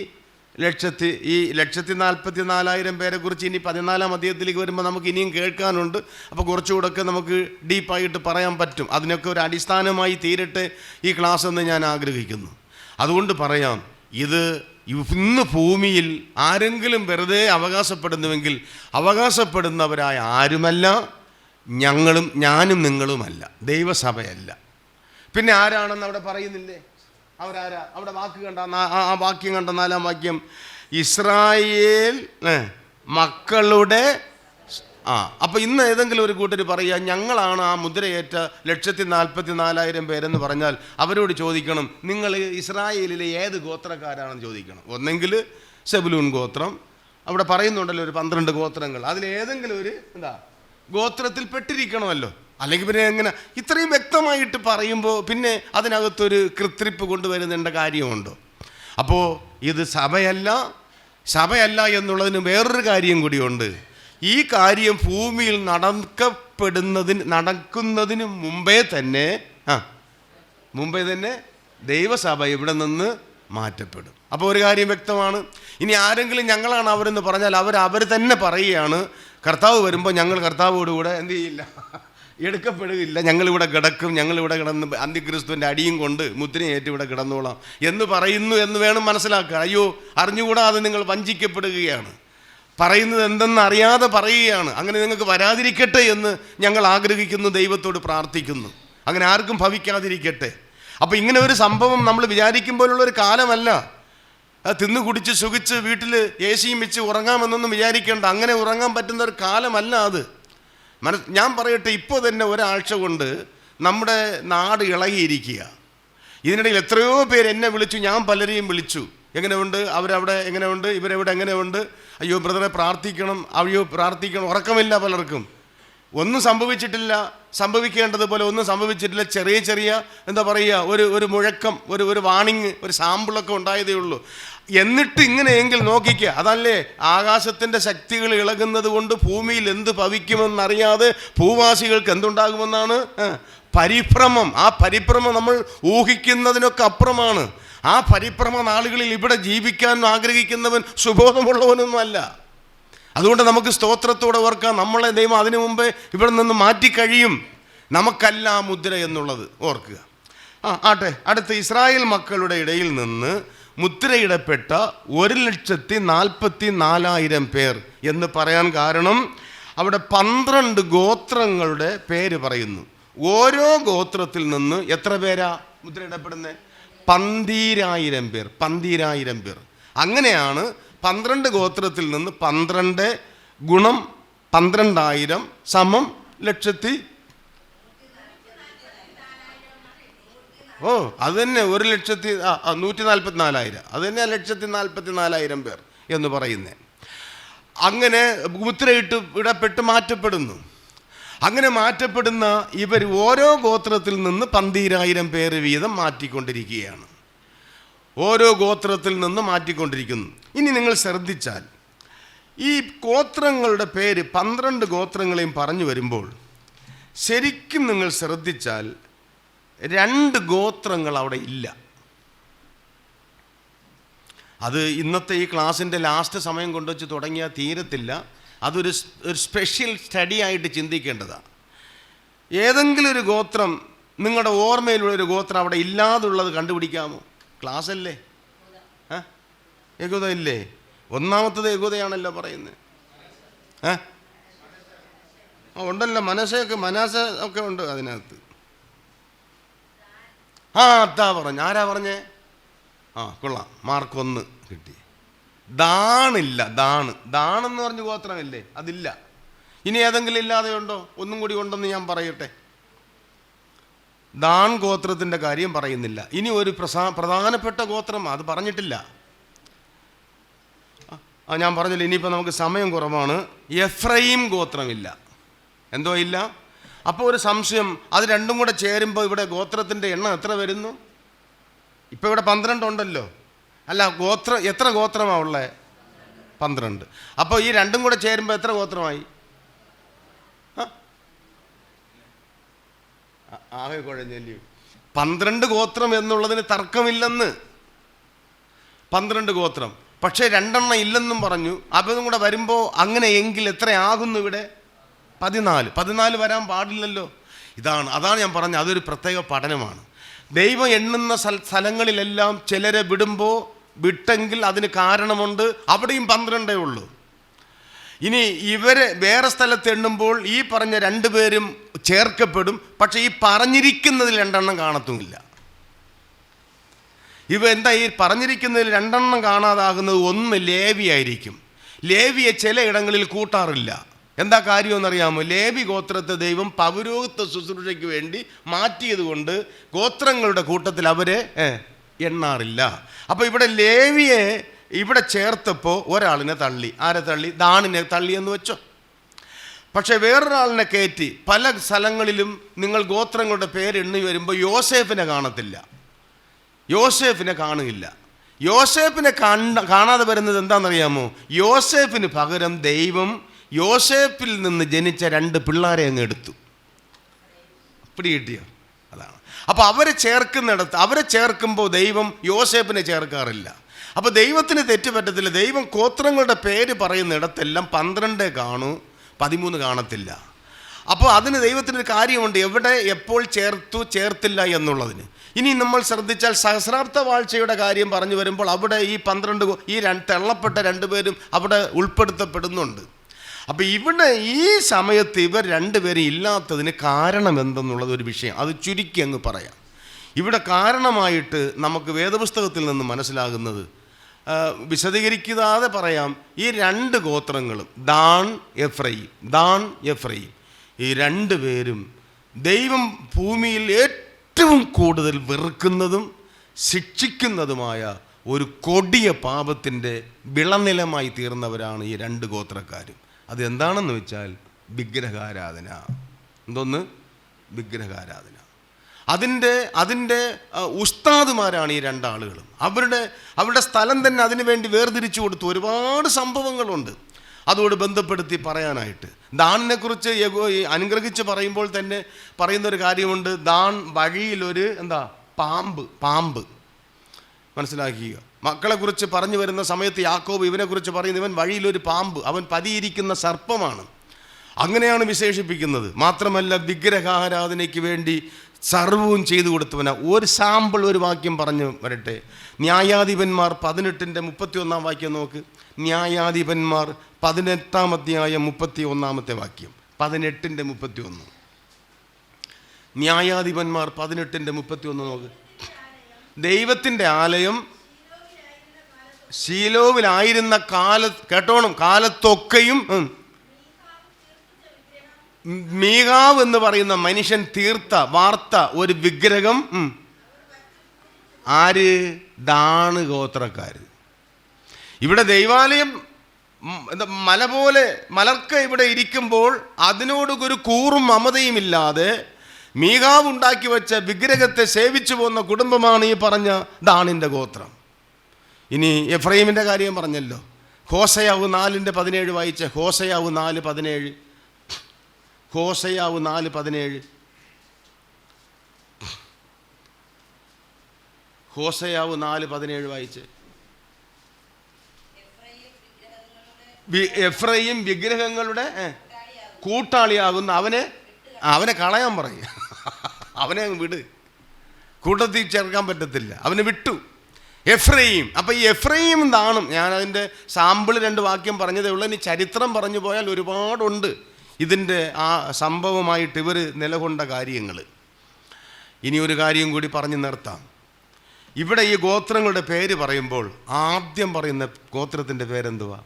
1,44,000 പേരെ കുറിച്ച് ഇനി 14-ാം അധ്യായത്തിലേക്ക് വരുമ്പോൾ നമുക്ക് ഇനിയും കേൾക്കാനുണ്ട്. അപ്പോൾ കുറച്ചുകൂടെയൊക്കെ നമുക്ക് ഡീപ്പായിട്ട് പറയാൻ പറ്റും. അതിനൊക്കെ ഒരു അടിസ്ഥാനമായി തീരട്ടെ ഈ ക്ലാസ് എന്ന് ഞാൻ ആഗ്രഹിക്കുന്നു. അതുകൊണ്ട് പറയാം, ഇത് ഇന്ന് ഭൂമിയിൽ ആരെങ്കിലും വെറുതെ അവകാശപ്പെടുന്നുവെങ്കിൽ അവകാശപ്പെടുന്നവരായ ആരുമല്ല, ഞാനും നിങ്ങളുമല്ല, ദൈവസഭയല്ല. പിന്നെ ആരാണെന്ന് അവിടെ പറയുന്നില്ലേ? അവരാരാ? അവിടെ വാക്ക് കണ്ട, ആ വാക്യം കണ്ട 4-ാം വാക്യം, ഇസ്രായേൽ മക്കളുടെ. അപ്പോൾ ഇന്ന് ഏതെങ്കിലും ഒരു കൂട്ടർ പറയുക ഞങ്ങളാണ് ആ മുദ്രയേറ്റ 1,44,000 പേരെന്ന് പറഞ്ഞാൽ അവരോട് ചോദിക്കണം, നിങ്ങൾ ഇസ്രായേലിലെ ഏത് ഗോത്രക്കാരാണെന്ന് ചോദിക്കണം. ഒന്നെങ്കിൽ സെബുലൂൻ ഗോത്രം, അവിടെ പറയുന്നുണ്ടല്ലോ ഒരു 12 ഗോത്രങ്ങൾ, അതിലേതെങ്കിലും ഒരു ഗോത്രത്തിൽ പെട്ടിരിക്കണമല്ലോ. അല്ലെങ്കിൽ പിന്നെ എങ്ങനെ ഇത്രയും വ്യക്തമായിട്ട് പറയുമ്പോൾ പിന്നെ അതിനകത്തൊരു കൃത്രിപ്പ് കൊണ്ടുവരുന്നേണ്ട കാര്യമുണ്ടോ? അപ്പോൾ ഇത് സഭയല്ല എന്നുള്ളതിന് വേറൊരു കാര്യം കൂടിയുണ്ട്. ഈ കാര്യം ഭൂമിയിൽ നടക്കുന്നതിന് മുമ്പേ തന്നെ ദൈവസഭ ഇവിടെ നിന്ന് മാറ്റപ്പെടും. അപ്പോൾ ഒരു കാര്യം വ്യക്തമാണ്. ഇനി ആരെങ്കിലും ഞങ്ങളാണ് അവരെന്ന് പറഞ്ഞാൽ അവർ തന്നെ പറയുകയാണ്, കർത്താവ് വരുമ്പോൾ ഞങ്ങൾ കർത്താവോടുകൂടെ എന്ത് ചെയ്യില്ല, എടുക്കപ്പെടുകയില്ല, ഞങ്ങളിവിടെ കിടക്കും, ഞങ്ങളിവിടെ കിടന്ന് അന്തിക്രിസ്തുവിൻ്റെ അടിയും കൊണ്ട് മുദ്രയേറ്റ് ഇവിടെ കിടന്നോളാം എന്ന് പറയുന്നു എന്ന് വേണം മനസ്സിലാക്കുക. അയ്യോ, അറിഞ്ഞുകൂടാതെ നിങ്ങൾ വഞ്ചിക്കപ്പെടുകയാണ്, പറയുന്നത് എന്തെന്ന് അറിയാതെ പറയുകയാണ്. അങ്ങനെ നിങ്ങൾക്ക് വരാതിരിക്കട്ടെ എന്ന് ഞങ്ങൾ ആഗ്രഹിക്കുന്നു, ദൈവത്തോട് പ്രാർത്ഥിക്കുന്നു, അങ്ങനെ ആർക്കും ഭവിക്കാതിരിക്കട്ടെ. അപ്പോൾ ഇങ്ങനെ ഒരു സംഭവം നമ്മൾ വിചാരിക്കുമ്പോഴുള്ളൊരു കാലമല്ല. തിന്നു കുടിച്ച് സുഖിച്ച് വീട്ടിൽ AC-യും വെച്ച് ഉറങ്ങാമെന്നൊന്നും വിചാരിക്കേണ്ട. അങ്ങനെ ഉറങ്ങാൻ പറ്റുന്ന ഒരു കാലമല്ല അത്. ഞാൻ പറയട്ടെ, ഇപ്പോൾ തന്നെ ഒരാഴ്ച കൊണ്ട് നമ്മുടെ നാട് ഇളകിയിരിക്കുക. ഇതിനിടയിൽ എത്രയോ പേര് എന്നെ വിളിച്ചു, ഞാൻ പലരെയും വിളിച്ചു. എങ്ങനെയുണ്ട് അവരവിടെ, എങ്ങനെയുണ്ട് ഇവരെവിടെ, എങ്ങനെയുണ്ട്, അയ്യോ ബ്രദറെ പ്രാർത്ഥിക്കണം, ഉറക്കമില്ല പലർക്കും. ഒന്നും സംഭവിച്ചിട്ടില്ല, സംഭവിക്കേണ്ടതുപോലെ ഒന്നും സംഭവിച്ചിട്ടില്ല. ചെറിയ എന്താ പറയുക, ഒരു മുഴക്കം, ഒരു വാണിങ്, ഒരു സാമ്പിളൊക്കെ ഉണ്ടായതേ ഉള്ളൂ. എന്നിട്ട് ഇങ്ങനെയെങ്കിൽ നോക്കിക്കുക, അതല്ലേ ആകാശത്തിൻ്റെ ശക്തികൾ ഇളകുന്നത് കൊണ്ട് ഭൂമിയിൽ എന്ത് ഭവിക്കുമെന്നറിയാതെ ഭൂവാസികൾക്ക് എന്തുണ്ടാകുമെന്നാണ് പരിഭ്രമം. ആ പരിഭ്രമം നമ്മൾ ഊഹിക്കുന്നതിനൊക്കെ അപ്പുറമാണ്. ആ പരിഭ്രമ നാളുകളിൽ ഇവിടെ ജീവിക്കാൻ ആഗ്രഹിക്കുന്നവൻ സുബോധമുള്ളവനൊന്നുമല്ല. അതുകൊണ്ട് നമുക്ക് സ്തോത്രത്തോടെ ഓർക്കാം, നമ്മളെ ദൈവം അതിനു മുമ്പേ ഇവിടെ നിന്ന് മാറ്റിക്കഴിയും. നമുക്കല്ല ആ മുദ്ര എന്നുള്ളത് ഓർക്കുക. ആട്ടെ, അടുത്ത ഇസ്രായേൽ മക്കളുടെ ഇടയിൽ നിന്ന് മുദ്രയിടപ്പെട്ട 1,44,000 പേർ എന്ന് പറയാൻ കാരണം അവിടെ 12 ഗോത്രങ്ങളുടെ പേര് പറയുന്നു. ഓരോ ഗോത്രത്തിൽ നിന്ന് എത്ര പേരാ മുദ്രയിടപ്പെടുന്നത്? 12,000 പേർ. 12,000 പേർ. അങ്ങനെയാണ് 12 ഗോത്രത്തിൽ നിന്ന് 12 ഗുണം 12,000 സമം 1,00,000. അത് തന്നെ 1,144,000. അത് തന്നെ 1,44,000 പേർ എന്ന് പറയുന്നത്. അങ്ങനെ മുദ്രയിട്ട് ഇടപെട്ട് മാറ്റപ്പെടുന്നു. അങ്ങനെ മാറ്റപ്പെടുന്ന ഇവർ ഓരോ ഗോത്രത്തിൽ നിന്ന് 12,000 പേര് വീതം മാറ്റിക്കൊണ്ടിരിക്കുകയാണ്. ഓരോ ഗോത്രത്തിൽ നിന്ന് മാറ്റിക്കൊണ്ടിരിക്കുന്നു. ഇനി നിങ്ങൾ ശ്രദ്ധിച്ചാൽ ഈ ഗോത്രങ്ങളുടെ പേര് 12 ഗോത്രങ്ങളെയും പറഞ്ഞു വരുമ്പോൾ ശരിക്കും നിങ്ങൾ ശ്രദ്ധിച്ചാൽ 2 ഗോത്രങ്ങൾ അവിടെ ഇല്ല. അത് ഇന്നത്തെ ഈ ക്ലാസ്സിൻ്റെ ലാസ്റ്റ് സമയം കൊണ്ടുവച്ച് തുടങ്ങിയാൽ തീരത്തില്ല. അതൊരു സ്പെഷ്യൽ സ്റ്റഡി ആയിട്ട് ചിന്തിക്കേണ്ടതാണ്. ഏതെങ്കിലും ഒരു ഗോത്രം, നിങ്ങളുടെ ഓർമ്മയിലുള്ളൊരു ഗോത്രം അവിടെ ഇല്ലാതുള്ളത് കണ്ടുപിടിക്കാമോ? ക്ലാസ് അല്ലേ? യഹൂദ ഇല്ലേ? ഒന്നാമത്തത് യഹൂദയാണല്ലോ പറയുന്നത്. ഉണ്ടല്ലോ, മനാസ ഒക്കെ ഉണ്ട് അതിനകത്ത്. അതാ പറഞ്ഞു. ആരാ പറഞ്ഞേ? കൊള്ളാം, മാർക്ക് 1 കിട്ടി. ദാണില്ല. ദാണെന്ന് പറഞ്ഞ് ഗോത്രമില്ലേ? അതില്ല. ഇനി ഏതെങ്കിലും ഇല്ലാതെ ഉണ്ടോ? ഒന്നും കൂടി ഉണ്ടെന്ന് ഞാൻ പറയട്ടെ. ദാൻ ഗോത്രത്തിൻ്റെ കാര്യം പറയുന്നില്ല. ഇനി ഒരു പ്രധാനപ്പെട്ട ഗോത്രം അത് പറഞ്ഞിട്ടില്ല. ഞാൻ പറഞ്ഞില്ല, ഇനിയിപ്പോൾ നമുക്ക് സമയം കുറവാണ്. എഫ്രൈം ഗോത്രമില്ല. എന്തോ ഇല്ല. അപ്പോൾ ഒരു സംശയം, അത് രണ്ടും കൂടെ ചേരുമ്പോൾ ഇവിടെ ഗോത്രത്തിൻ്റെ എണ്ണം എത്ര വരുന്നു? ഇപ്പോൾ ഇവിടെ 12 ഉണ്ടല്ലോ. അല്ല, എത്ര ഗോത്രമാണ് ഉള്ളത്? 12. അപ്പോൾ ഈ രണ്ടും കൂടെ ചേരുമ്പോൾ എത്ര ഗോത്രമായി? ആകെ കുഴഞ്ഞല്ലേ. 12 ഗോത്രം എന്നുള്ളതിന് തർക്കമില്ലെന്ന്. 12 ഗോത്രം. പക്ഷേ 2 എണ്ണം ഇല്ലെന്നും പറഞ്ഞു. അപ്പോൾ ഇതും കൂടെ വരുമ്പോൾ അങ്ങനെയെങ്കിൽ എത്രയാകുന്നു ഇവിടെ? 14 വരാൻ പാടില്ലല്ലോ. അതാണ് ഞാൻ പറഞ്ഞത്. അതൊരു പ്രത്യേക പഠനമാണ്. ദൈവം എണ്ണുന്ന സ്ഥലങ്ങളിലെല്ലാം ചിലരെ വിട്ടെങ്കിൽ അതിന് കാരണമുണ്ട്. അവിടെയും 12 ഉള്ളൂ. ഇനി ഇവരെ വേറെ സ്ഥലത്ത് എണ്ണുമ്പോൾ ഈ പറഞ്ഞ 2 പേരും ചേർക്കപ്പെടും. പക്ഷെ ഈ പറഞ്ഞിരിക്കുന്നതിൽ 2 എണ്ണം കാണത്തുമില്ല. എന്താ ഈ പറഞ്ഞിരിക്കുന്നതിൽ 2 എണ്ണം കാണാതാകുന്നത്? ഒന്ന് ലേവി ആയിരിക്കും. ലേവിയെ ചിലയിടങ്ങളിൽ കൂട്ടാറില്ല. എന്താ കാര്യമെന്നറിയാമോ? ലേവി ഗോത്രത്തെ ദൈവം പൗരോഹിത്വ ശുശ്രൂഷയ്ക്ക് വേണ്ടി മാറ്റിയത് കൊണ്ട് ഗോത്രങ്ങളുടെ കൂട്ടത്തിൽ അവരെ എണ്ണാറില്ല. അപ്പോൾ ഇവിടെ ലേവിയെ ഇവിടെ ചേർത്തപ്പോൾ ഒരാളിനെ തള്ളി. ആരെ തള്ളി? ദാണിനെ തള്ളി എന്ന് വെച്ചോ. പക്ഷെ വേറൊരാളിനെ കയറ്റി. പല സ്ഥലങ്ങളിലും നിങ്ങൾ ഗോത്രങ്ങളുടെ പേരെണ്ണി വരുമ്പോൾ യോസേഫിനെ കാണത്തില്ല. യോസേഫിനെ കാണുകയില്ല. യോസേഫിനെ കാണാതെ വരുന്നത് എന്താണെന്നറിയാമോ? യോസേഫിന് പകരം ദൈവം യോസേഫിൽ നിന്ന് ജനിച്ച 2 പിള്ളേരെ അങ്ങ് എടുത്തു. പിടി കിട്ടിയോ? അതാണ്. അപ്പോൾ അവരെ ചേർക്കുമ്പോൾ ദൈവം യോസേഫിനെ ചേർക്കാറില്ല. അപ്പോൾ ദൈവത്തിന് തെറ്റുപറ്റത്തില്ല. ദൈവം ഗോത്രങ്ങളുടെ പേര് പറയുന്നിടത്തെല്ലാം 12 കാണൂ, 13 കാണത്തില്ല. അപ്പോൾ അതിന് ദൈവത്തിനൊരു കാര്യമുണ്ട്, എവിടെ എപ്പോൾ ചേർത്തില്ല എന്നുള്ളതിന്. ഇനി നമ്മൾ ശ്രദ്ധിച്ചാൽ സഹസ്രാബ്ദ വാഴ്ചയുടെ കാര്യം പറഞ്ഞു വരുമ്പോൾ അവിടെ ഈ 12 ഈ തള്ളപ്പെട്ട 2 പേരും അവിടെ ഉൾപ്പെടുത്തപ്പെടുന്നുണ്ട്. അപ്പോൾ ഇവിടെ ഈ സമയത്ത് ഇവർ 2 പേരും ഇല്ലാത്തതിന് കാരണം എന്തെന്നുള്ളത് ഒരു വിഷയം. അത് ചുരുക്കി അങ്ങ് പറയാം. ഇവിടെ കാരണമായിട്ട് നമുക്ക് വേദപുസ്തകത്തിൽ നിന്ന് മനസ്സിലാകുന്നത്, വിശദീകരിക്കാതെ പറയാം, ഈ 2 ഗോത്രങ്ങളും ദാൻ എഫ്രൈം ഈ 2 പേരും ദൈവം ഭൂമിയിൽ ഏറ്റവും കൂടുതൽ വെറുക്കുന്നതും ശിക്ഷിക്കുന്നതുമായ ഒരു കൊടിയ പാപത്തിൻ്റെ വിളനിലമായി തീർന്നവരാണ് ഈ 2 ഗോത്രക്കാരും. അതെന്താണെന്ന് വെച്ചാൽ വിഗ്രഹാരാധന. എന്തോന്ന്? വിഗ്രഹാരാധന. അതിൻ്റെ ഉസ്താദുമാരാണ് ഈ 2 ആളുകളും. അവരുടെ സ്ഥലം തന്നെ അതിനു വേണ്ടി വേർതിരിച്ചു കൊടുത്തു. ഒരുപാട് സംഭവങ്ങളുണ്ട് അതോട് ബന്ധപ്പെടുത്തി പറയാനായിട്ട്. ദാനിനെക്കുറിച്ച് അനുഗ്രഹിച്ച് പറയുമ്പോൾ തന്നെ പറയുന്നൊരു കാര്യമുണ്ട്. ദാൻ വഴിയിലൊരു പാമ്പ് മനസ്സിലാക്കുക. മക്കളെക്കുറിച്ച് പറഞ്ഞു വരുന്ന സമയത്ത് യാക്കോബ് ഇവനെക്കുറിച്ച് പറയുന്നു, ഇവൻ വഴിയിലൊരു പാമ്പ്, അവൻ പതിയിരിക്കുന്ന സർപ്പമാണ്. അങ്ങനെയാണ് വിശേഷിപ്പിക്കുന്നത്. മാത്രമല്ല വിഗ്രഹാരാധനയ്ക്ക് വേണ്ടി സർവവും ചെയ്തു കൊടുത്തവനാ. ഒരു സാമ്പിൾ ഒരു വാക്യം പറഞ്ഞു വരട്ടെ. ന്യായാധിപന്മാർ 18:31 വാക്യം നോക്ക്. ന്യായാധിപന്മാർ 18-ാം അധ്യായം 31-ാമത്തെ വാക്യം. 18:31. ന്യായാധിപന്മാർ 18:31 നോക്ക്. ദൈവത്തിൻ്റെ ആലയം ശീലോവിലായിരുന്ന കാലത്തൊക്കെയും മീഖാവ് എന്ന് പറയുന്ന മനുഷ്യൻ വാർത്ത ഒരു വിഗ്രഹം. ആര്? ദാണ് ഗോത്രക്കാർ. ഇവിടെ ദൈവാലയം എന്താ മല പോലെ മലർക്ക ഇവിടെ ഇരിക്കുമ്പോൾ അതിനോട് ഒരു കൂറും മമതയും ഇല്ലാതെ മീഖാവ് ഉണ്ടാക്കി വെച്ച വിഗ്രഹത്തെ സേവിച്ചു പോകുന്ന കുടുംബമാണ് ഈ പറഞ്ഞ ദാണിൻ്റെ ഗോത്രം. ഇനി എഫ്രൈമിൻ്റെ കാര്യം പറഞ്ഞല്ലോ. ഹോശയാവ് 4:17 വായിച്ച. ഹോശയാവ് 4:17. ഹോശയാവ് 4:17. ഹോശയാവ് 4:17 വായിച്ച്. എഫ്രൈം വിഗ്രഹങ്ങളുടെ കൂട്ടാളിയാകുന്ന അവനെ കളയാൻ പറയും. അവനെ വിട്, കൂട്ടത്തിൽ ചേർക്കാൻ പറ്റത്തില്ല, അവനെ വിട്ടു. എഫ്രൈം. അപ്പം ഈ എഫ്രൈം ദാണും, ഞാനതിൻ്റെ സാമ്പിൾ 2 വാക്യം പറഞ്ഞതേ ഉള്ളൂ. ഇനി ചരിത്രം പറഞ്ഞു പോയാൽ ഒരുപാടുണ്ട് ഇതിൻ്റെ ആ സംഭവമായിട്ട് ഇവർ നിലകൊണ്ട കാര്യങ്ങൾ. ഇനി ഒരു കാര്യം കൂടി പറഞ്ഞു നിർത്താം. ഇവിടെ ഈ ഗോത്രങ്ങളുടെ പേര് പറയുമ്പോൾ ആദ്യം പറയുന്ന ഗോത്രത്തിൻ്റെ പേരെന്തുവാ?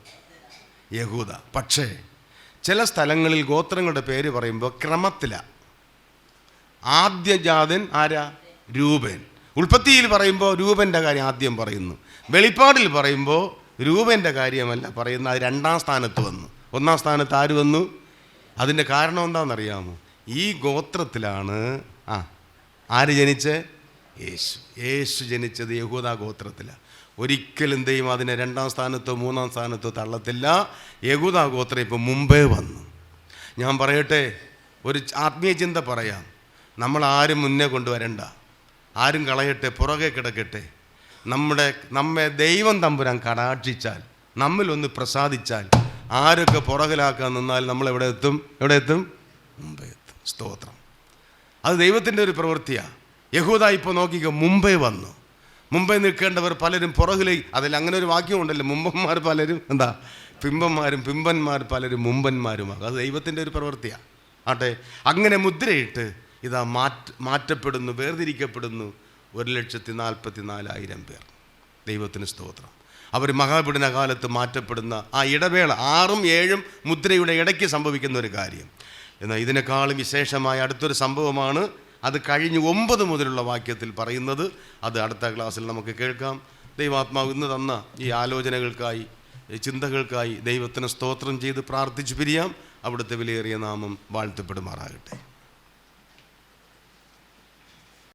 യഹൂദ. പക്ഷേ ചില സ്ഥലങ്ങളിൽ ഗോത്രങ്ങളുടെ പേര് പറയുമ്പോൾ ക്രമത്തിലാണ്. ആദ്യജാതൻ ആരാ? രൂപൻ. ഉൽപ്പത്തിയിൽ പറയുമ്പോൾ രൂപൻ്റെ കാര്യം ആദ്യം പറയുന്നു. വെളിപ്പാടിൽ പറയുമ്പോൾ രൂപൻ്റെ കാര്യമല്ല പറയുന്നത്, അത് 2ാം സ്ഥാനത്ത് വന്നു. 1ാം സ്ഥാനത്ത് ആര് വന്നു? അതിൻ്റെ കാരണം എന്താണെന്നറിയാമോ? ഈ ഗോത്രത്തിലാണ് ആര് ജനിച്ചേ? യേശു ജനിച്ചത് യഹൂദ ഗോത്രത്തിലാണ്. ഒരിക്കലും ദൈവം അതിനെ 2ാം സ്ഥാനത്തോ 3ാം സ്ഥാനത്തോ തള്ളത്തില്ല. യഹൂദ ഗോത്രം ഇപ്പം മുമ്പേ വന്നു. ഞാൻ പറയട്ടെ, ഒരു ആത്മീയ ചിന്ത പറയാം. നമ്മൾ ആരും മുന്നേ കൊണ്ടുവരണ്ട, ആരും കളയട്ടെ, പുറകെ കിടക്കട്ടെ. നമ്മെ ദൈവം തമ്പുരാൻ കടാക്ഷിച്ചാൽ, നമ്മിലൊന്ന് പ്രസാദിച്ചാൽ, ആരൊക്കെ പുറകിലാക്കാൻ നിന്നാൽ നമ്മൾ എവിടെ എത്തും? മുമ്പേ എത്തും. സ്തോത്രം. അത് ദൈവത്തിൻ്റെ ഒരു പ്രവൃത്തിയാണ്. യഹൂദ ഇപ്പോൾ നോക്കിക്കോ, മുമ്പേ വന്നു. മുമ്പേ നിൽക്കേണ്ടവർ പലരും പുറകിലേക്ക്. അതിൽ അങ്ങനെ ഒരു വാക്യമുണ്ടല്ലോ, മുമ്പന്മാർ പലരും പിമ്പന്മാരും, പിമ്പന്മാർ പലരും മുമ്പന്മാരുമാകും. അത് ദൈവത്തിൻ്റെ ഒരു പ്രവൃത്തിയാണ്. ആട്ടെ, അങ്ങനെ മുദ്രയിട്ട് ഇതാ മാറ്റപ്പെടുന്നു, വേർതിരിക്കപ്പെടുന്നു 1,44,000 പേർ. ദൈവത്തിന് സ്തോത്രം. അവർ മഹാപീഡന കാലത്ത് മാറ്റപ്പെടുന്ന ആ ഇടവേള 6ഉം 7ഉം മുദ്രയുടെ ഇടയ്ക്ക് സംഭവിക്കുന്ന ഒരു കാര്യം. എന്നാൽ ഇതിനേക്കാളും വിശേഷമായ അടുത്തൊരു സംഭവമാണ്. അത് കഴിഞ്ഞ് 9 മുതലുള്ള വാക്യത്തിൽ പറയുന്നത്. അത് അടുത്ത ക്ലാസ്സിൽ നമുക്ക് കേൾക്കാം. ദൈവാത്മാവ് ഇന്ന് തന്ന ഈ ആലോചനകൾക്കായി, ചിന്തകൾക്കായി ദൈവത്തിന് സ്തോത്രം ചെയ്ത് പ്രാർത്ഥിച്ചു പിരിയാം. അവിടുത്തെ വിലയേറിയ നാമം വാഴ്ത്തപ്പെടുമാറാകട്ടെ.